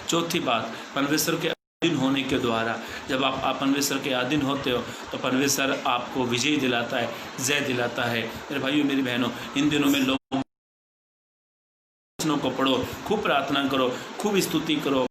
चौथी बात परमेश्वर के अधीन होने के द्वारा। जब आप परमेश्वर के अधीन होते हो तो परमेश्वर आपको विजय दिलाता है, जय दिलाता है। मेरे भाइयों मेरी बहनों, इन दिनों में लोग वचनों को पढ़ो, खूब प्रार्थना करो, खूब स्तुति करो।